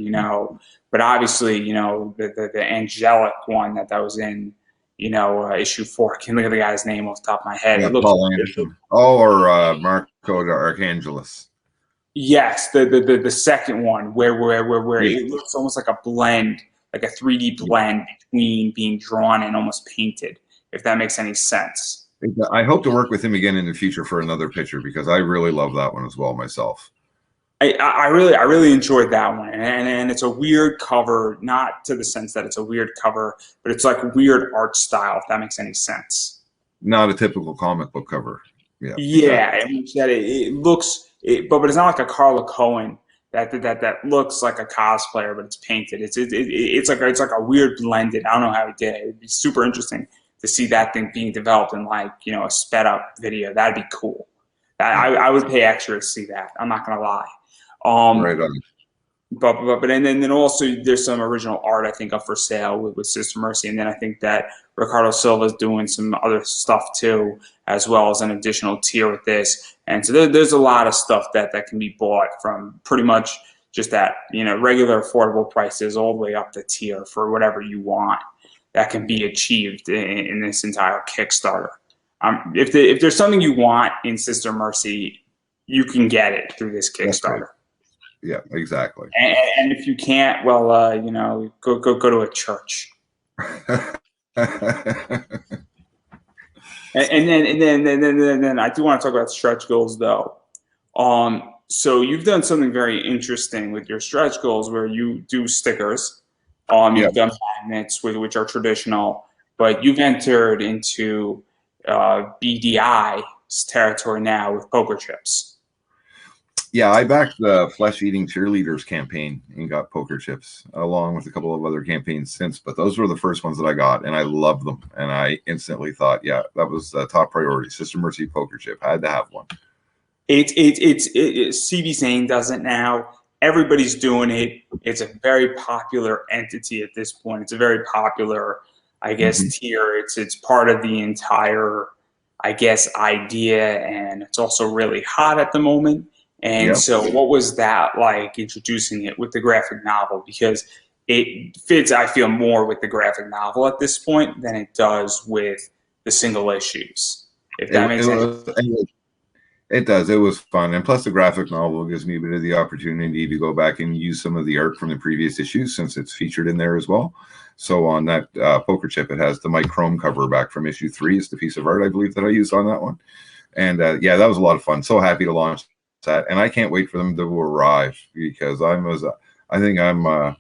But obviously, the angelic one that was in, issue 4. I can't look at the guy's name off the top of my head. Yeah, Paul Anderson. Or Marco the Archangelus. Yes, the second one where it looks almost like a blend, like a 3D blend between being drawn and almost painted, if that makes any sense. I hope to work with him again in the future for another picture because I really love that one as well myself. I really enjoyed that one, and it's a weird cover, not to the sense that it's a weird cover, but it's like a weird art style, if that makes any sense. Not a typical comic book cover. Yeah, Yeah, exactly. it looks, but it's not like a Carla Cohen that looks like a cosplayer, but it's painted. It's like a weird blended. I don't know how he did it. It'd be super interesting to see that thing being developed in like a sped up video. That'd be cool. Yeah, I would pay extra to see that. I'm not gonna lie. Um, right on. but and then also there's some original art I think up for sale with Sister Mercy, and then I think that Ricardo Silva is doing some other stuff too, as well as an additional tier with this. And so there's a lot of stuff that can be bought from pretty much just that regular affordable prices all the way up the tier for whatever you want that can be achieved in this entire Kickstarter. If there's something you want in Sister Mercy, you can get it through this That's right. Kickstarter. Yeah, exactly. And if you can't, well, go to a church. And then I do want to talk about stretch goals though. So you've done something very interesting with your stretch goals where you do stickers. Yeah. You've done magnets which are traditional, but you've entered into BDI's territory now with poker chips. Yeah, I backed the Flesh Eating Cheerleaders campaign and got poker chips along with a couple of other campaigns since, but those were the first ones that I got and I loved them. And I instantly thought, yeah, that was a top priority. Sister Mercy poker chip. I had to have one. CB Zane does it now. Everybody's doing it. It's a very popular entity at this point. It's a very popular, I guess, tier. It's part of the entire, I guess, idea, and it's also really hot at the moment. And Yep. so what was that like introducing it with the graphic novel? Because it fits, I feel, more with the graphic novel at this point than it does with the single issues. If that makes sense. It does. It was fun. And plus the graphic novel gives me a bit of the opportunity to go back and use some of the art from the previous issues since it's featured in there as well. So on that poker chip, it has the Mike Chrome cover back from issue 3. It's the piece of art, I believe, that I used on that one. And yeah, that was a lot of fun. So happy to launch that. And I can't wait for them to arrive because I think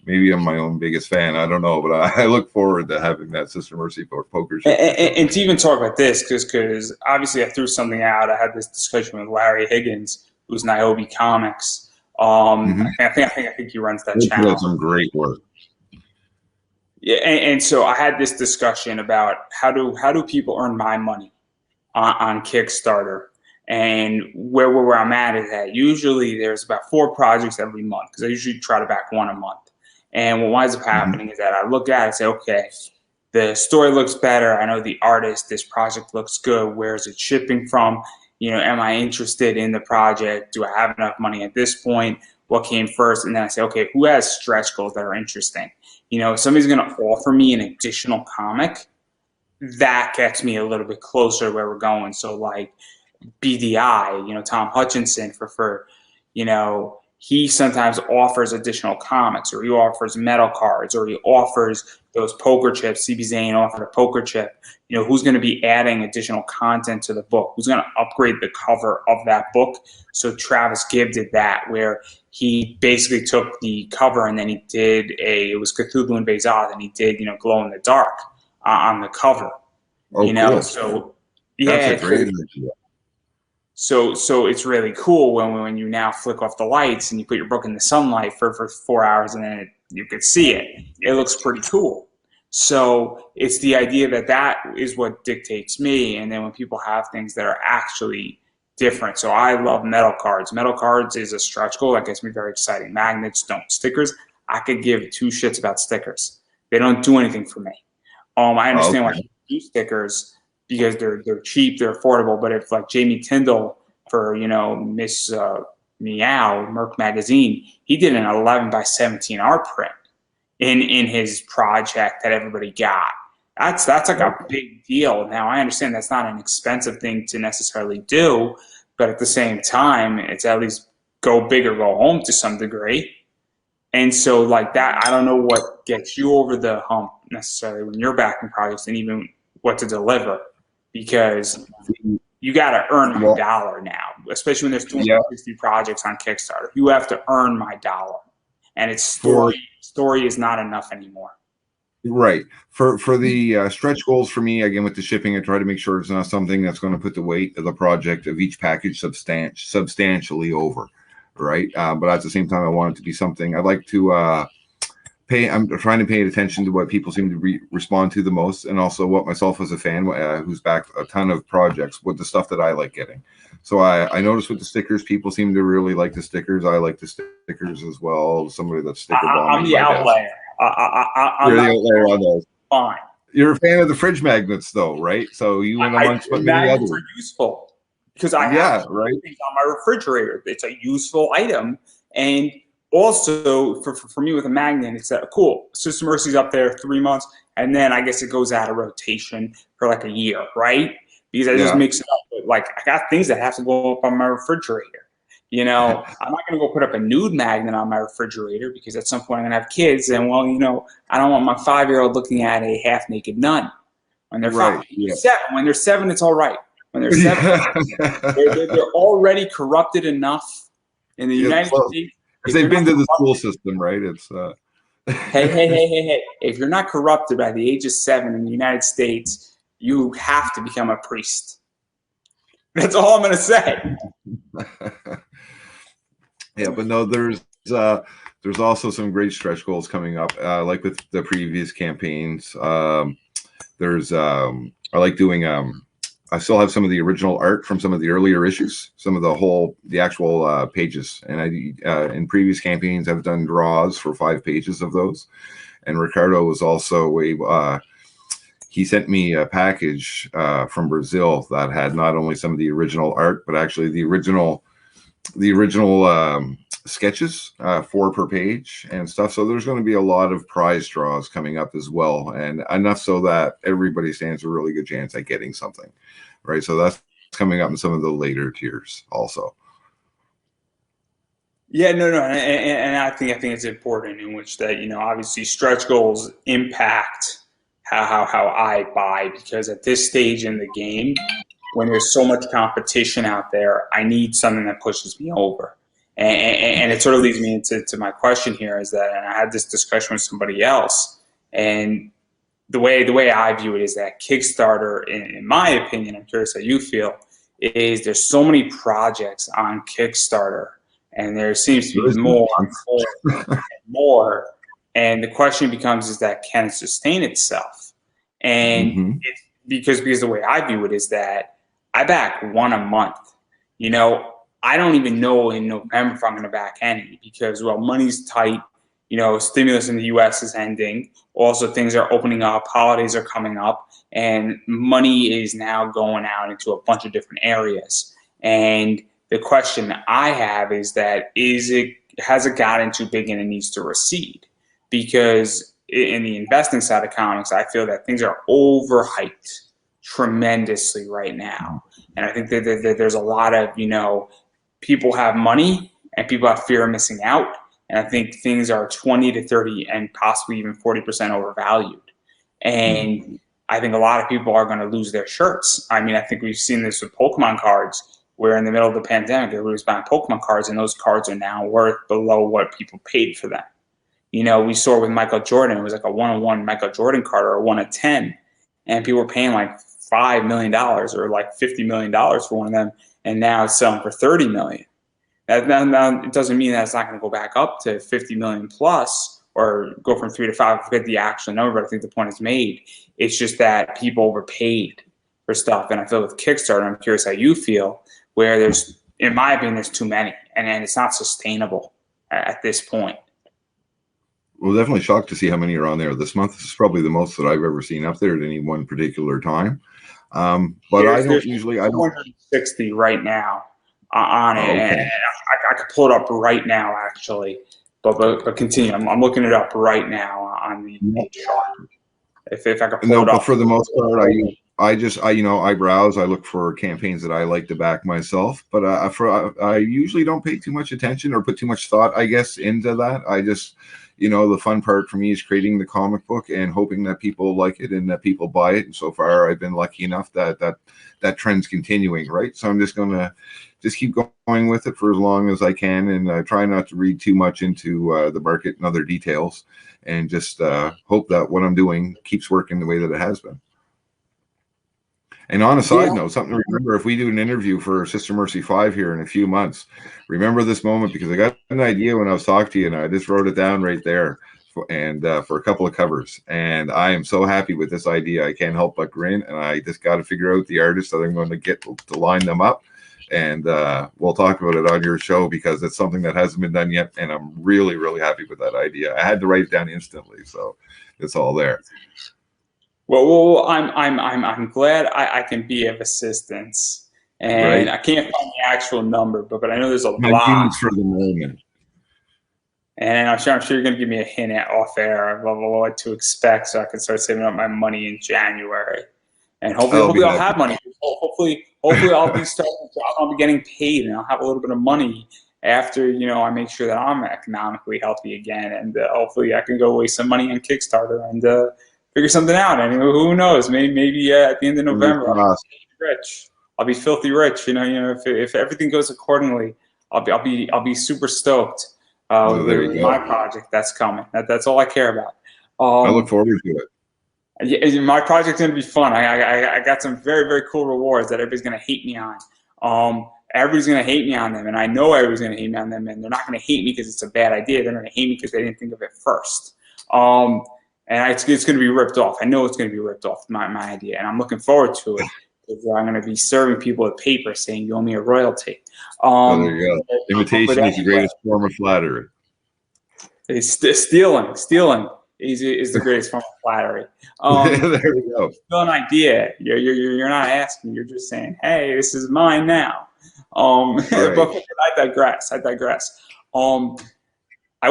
maybe I'm my own biggest fan. I don't know, but I look forward to having that Sister Mercy poker chip. And to even talk about this, because obviously I threw something out. I had this discussion with Larry Higgins, who's Niobe Comics. I think he runs that channel. Does some great work. Yeah, and so I had this discussion about how do people earn my money on Kickstarter. And where I'm at is that usually there's about 4 projects every month because I usually try to back 1 a month. And what winds up happening is that I look at it and say, okay, the story looks better. I know the artist. This project looks good. Where is it shipping from? Am I interested in the project? Do I have enough money at this point? What came first? And then I say, okay, who has stretch goals that are interesting? If somebody's going to offer me an additional comic, that gets me a little bit closer to where we're going. So like BDI, Tom Hutchinson for he sometimes offers additional comics, or he offers metal cards, or he offers those poker chips. CB Zane offered a poker chip. Who's going to be adding additional content to the book? Who's going to upgrade the cover of that book? So Travis Gibb did that, where he basically took the cover and then he did it was Cthulhu and Bezos, and he did glow in the dark on the cover. Oh, cool. So yeah, that's a great idea. So it's really cool when you now flick off the lights and you put your book in the sunlight for 4 hours and then you could see it. It looks pretty cool. So it's the idea that is what dictates me. And then when people have things that are actually different. So I love metal cards. Metal cards is a stretch goal that gets me very exciting. Magnets don't. Stickers, I could give 2 shits about stickers. They don't do anything for me. I understand why people do stickers, because they're cheap, they're affordable. But if like Jamie Tyndall for Miss Meow Merc Magazine, he did an 11x17 art print in his project that everybody got. That's like a big deal. Now I understand that's not an expensive thing to necessarily do, but at the same time, it's at least go big or go home to some degree. And so like that, I don't know what gets you over the hump necessarily when you're backing projects and even what to deliver. because you got to earn my dollar now, especially when there's 260 projects on Kickstarter. You have to earn my dollar, and it's story is not enough anymore. Right. For the stretch goals for me, again, with the shipping, I try to make sure it's not something that's going to put the weight of the project of each package substantially over, right? But at the same time, I want it to be something I'd like to I'm trying to pay attention to what people seem to respond to the most, and also what myself as a fan who's backed a ton of projects with the stuff that I like getting. So I noticed with the stickers, people seem to really like the stickers. I like the stickers as well. Somebody that's sticker bombing. I'm the outlier. You're the outlier on those. Fine. You're a fan of the fridge magnets, though, right? So you went amongst but many others. Are useful because I have things on my refrigerator. It's a useful item, and also for me with a magnet, it's cool. Sister Mercy's up there 3 months, and then I guess it goes out of rotation for like a year, right? Because I just mix it up. But like I got things that have to go up on my refrigerator. You know, I'm not going to go put up a nude magnet on my refrigerator because at some point I'm going to have kids, and well, you know, I don't want my 5-year-old looking at a half-naked nun when they're 5. When they're 7, it's all right. When they're 7, they're already corrupted enough in the United States. Because they've been to the school system, right? It's hey. If you're not corrupted by the age of 7 in the United States, you have to become a priest. That's all I'm going to say. Yeah, but no, there's also some great stretch goals coming up, like with the previous campaigns. There's I like doing I still have some of the original art from some of the earlier issues, some of the actual pages, and I in previous campaigns I've done draws for 5 pages of those. And Ricardo was also he sent me a package from Brazil that had not only some of the original art, but actually the original sketches, 4 per page and stuff. So there's going to be a lot of prize draws coming up as well, and enough so that everybody stands a really good chance at getting something, right? So that's coming up in some of the later tiers also. Yeah, no, and I think it's important in which that, you know, obviously stretch goals impact how I buy, because at this stage in the game, when there's so much competition out there, I need something that pushes me over. And it sort of leads me into my question here is that, and I had this discussion with somebody else, and the way I view it is that Kickstarter, in my opinion, I'm curious how you feel, is there's so many projects on Kickstarter, and there seems to be more and more. And the question becomes is that can it sustain itself? And it's because the way I view it is that I back 1 a month. You know, I don't even know in November if I'm going to back any because, well, money's tight. You know, stimulus in the U.S. is ending. Also, things are opening up. Holidays are coming up. And money is now going out into a bunch of different areas. And the question I have is that has it gotten too big and it needs to recede? Because in the investing side of comics, I feel that things are overhyped tremendously right now. And I think that there's a lot of, you know, people have money and people have fear of missing out. And I think things are 20 to 30 and possibly even 40% overvalued. And I think a lot of people are going to lose their shirts. I mean, I think we've seen this with Pokemon cards, where in the middle of the pandemic, everybody was buying Pokemon cards, and those cards are now worth below what people paid for them. You know, we saw with Michael Jordan, it was like a 1-of-1 Michael Jordan card or a 1-of-10, and people were paying like $5 million or like $50 million for one of them, and now it's selling for $30 million. Now, it doesn't mean that it's not going to go back up to 50 million plus or go from 3 to 5. I forget the actual number, but I think the point is made. It's just that people overpaid for stuff, and I feel with Kickstarter, I'm curious how you feel, where there's, in my opinion, there's too many, and it's not sustainable at this point. Well, definitely shocked to see how many are on there this month. This is probably the most that I've ever seen up there at any one particular time. But there's 160 right now on it. Okay. And I could pull it up right now, actually. But continue. I'm looking it up right now on the chart. If I could pull it up. But for the most part, I browse. I look for campaigns that I like to back myself. But I usually don't pay too much attention or put too much thought, I guess, into that. I just, the fun part for me is creating the comic book and hoping that people like it and that people buy it. And so far, I've been lucky enough that trend's continuing, right? So I'm just going to just keep going with it for as long as I can, and try not to read too much into the market and other details, and just hope that what I'm doing keeps working the way that it has been. And on a side note, something to remember, if we do an interview for Sister Mercy 5 here in a few months, remember this moment, because I got an idea when I was talking to you, and I just wrote it down right there, for a couple of covers. And I am so happy with this idea. I can't help but grin, and I just got to figure out the artists that I'm going to get to line them up. And we'll talk about it on your show, because it's something that hasn't been done yet, and I'm really, really happy with that idea. I had to write it down instantly, so it's all there. Well, I'm glad I can be of assistance, and I can't find the actual number, but I know there's a lot. For the moment. And I'm sure you're going to give me a hint off air of what to expect, so I can start saving up my money in January, and hopefully I'll have money. Hopefully I'll be I'll be getting paid, and I'll have a little bit of money after I make sure that I'm economically healthy again, and hopefully I can go waste some money on Kickstarter and figure something out. I mean, who knows? Maybe at the end of November, I'll be rich. I'll be filthy rich. If everything goes accordingly, I'll be super stoked with my project that's coming. That's all I care about. I look forward to it. Yeah, my project's gonna be fun. I got some very, very cool rewards that everybody's gonna hate me on. Everybody's gonna hate me on them, and I know everybody's gonna hate me on them. And they're not gonna hate me because it's a bad idea. They're gonna hate me because they didn't think of it first. And it's going to be ripped off. I know it's going to be ripped off, my idea, and I'm looking forward to it. I'm going to be serving people with paper saying you owe me a royalty. There you go. Imitation is the greatest form of flattery. Stealing is the greatest form of flattery. There we go. Still an idea. You're not asking. You're just saying, "Hey, this is mine now." But I digress. I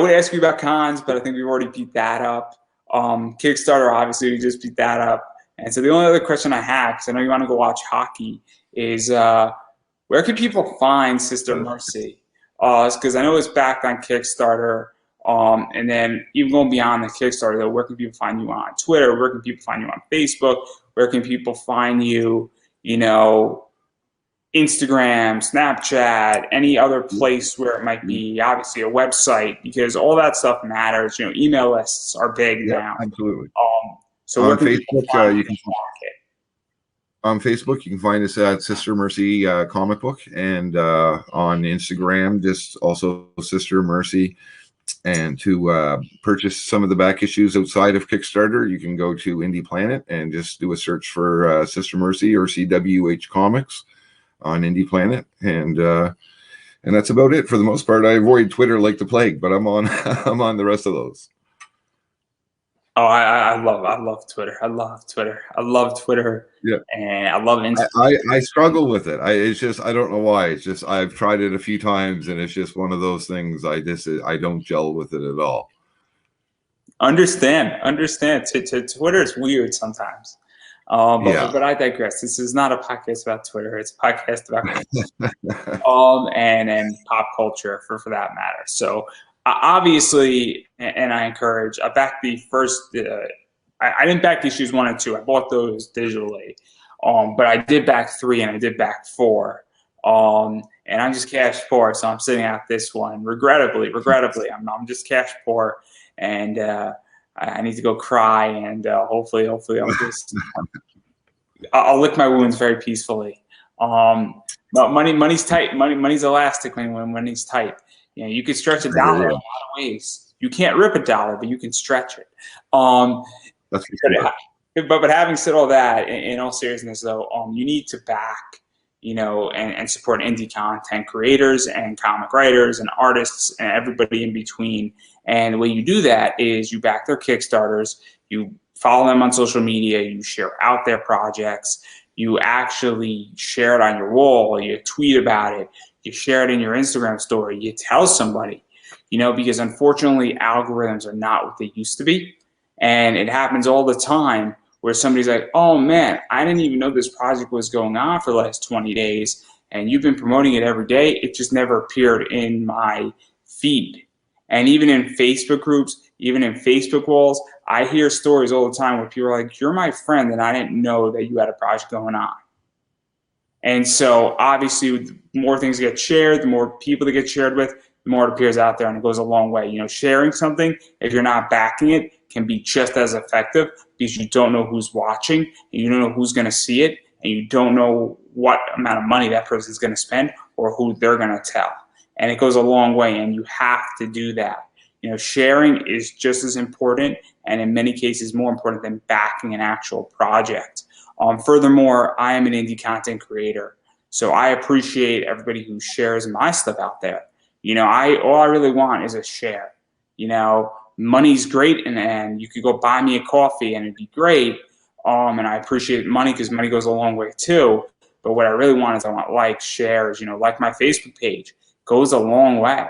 would ask you about cons, but I think we've already beat that up. Kickstarter, obviously, we just beat that up. And so the only other question I have, because I know you want to go watch hockey, is where can people find Sister Mercy? Because I know it's backed on Kickstarter. And then even going beyond the Kickstarter, though, where can people find you on Twitter? Where can people find you on Facebook? Where can people find you, Instagram, Snapchat, any other place where it might be, obviously a website, because all that stuff matters. Email lists are big now. Absolutely. So on Facebook, on Facebook, you can find us at Sister Mercy Comic Book, and on Instagram, just also Sister Mercy. And to purchase some of the back issues outside of Kickstarter, you can go to Indie Planet and just do a search for Sister Mercy or CWH Comics on Indie Planet, and that's about it for the most part. I avoid Twitter like the plague, but I'm on the rest of those. Oh, I love Twitter. I love Twitter. Yeah, and I love Instagram. I struggle with it. It's just, I don't know why. It's just, I've tried it a few times, and it's just one of those things. I don't gel with it at all. Understand. Twitter is weird sometimes. But I digress. This is not a podcast about Twitter. It's a podcast about and pop culture for that matter. So obviously, and I encourage. I backed the first. I didn't back issues 1 and 2. I bought those digitally, but I did back 3 and I did back 4. And I'm just cash poor, so I'm sitting out this one. Regrettably, I'm just cash poor, and I need to go cry, and hopefully I'll just I'll lick my wounds very peacefully. But money's tight. Money's elastic when money's tight. You can stretch a dollar in a lot of ways. You can't rip a dollar, but you can stretch it. That's but having said all that, in all seriousness, though, you need to back, and support indie content creators and comic writers and artists and everybody in between. And the way you do that is you back their Kickstarters, you follow them on social media, you share out their projects, you actually share it on your wall, you tweet about it, you share it in your Instagram story, you tell somebody, because unfortunately algorithms are not what they used to be. And it happens all the time where somebody's like, oh man, I didn't even know this project was going on for the last 20 days, and you've been promoting it every day. It just never appeared in my feed. And even in Facebook groups, even in Facebook walls. I hear stories all the time where people are like, "You're my friend, and I didn't know that you had a project going on." And so obviously, the more things get shared, the more people that get shared with, the more it appears out there, and it goes a long way. You know, sharing something, if you're not backing it, can be just as effective because you don't know who's watching, and you don't know who's going to see it, and you don't know what amount of money that person's going to spend or who they're going to tell. And it goes a long way, and you have to do that. You know, sharing is just as important, and in many cases more important than backing an actual project. Furthermore, I am an indie content creator, so I appreciate everybody who shares my stuff out there. You know, all I really want is a share. You know, money's great, and you could go buy me a coffee, and it'd be great. And I appreciate money because money goes a long way too. But what I really want is I want likes, shares. You know, like my Facebook page goes a long way.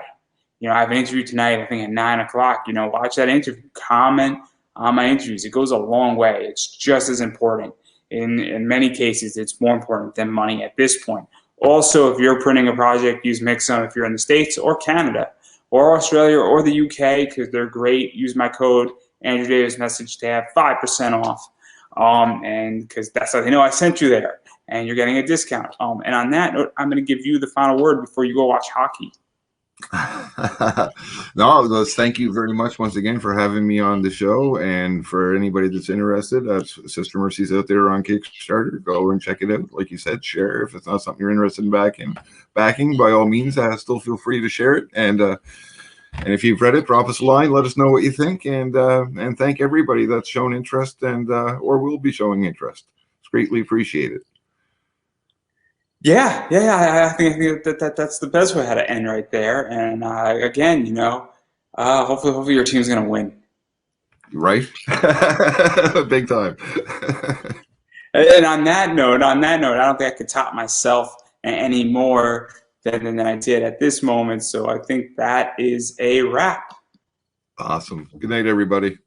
You know, I have an interview tonight, I think at 9 o'clock. You know, watch that interview, comment on my interviews. It goes a long way. It's just as important. In many cases, it's more important than money at this point. Also, if you're printing a project, use Mixum if you're in the States or Canada or Australia or the UK, because they're great. Use my code, Andrew Davis Message, to have 5% off. And because that's how they know I sent you there, and you're getting a discount. And on that note, I'm going to give you the final word before you go watch hockey. No, thank you very much once again for having me on the show. And for anybody that's interested, Sister Mercy's out there on Kickstarter. Go and check it out. Like you said, share if it's not something you're interested in backing. By all means, still feel free to share it. And if you've read it, drop us a line. Let us know what you think. And thank everybody that's shown interest and or will be showing interest. It's greatly appreciated. Yeah, I think that's the best way how to end right there. And again, you know, hopefully your team's gonna win. Right, big time. And on that note, I don't think I could top myself any more than I did at this moment. So I think that is a wrap. Awesome. Good night, everybody.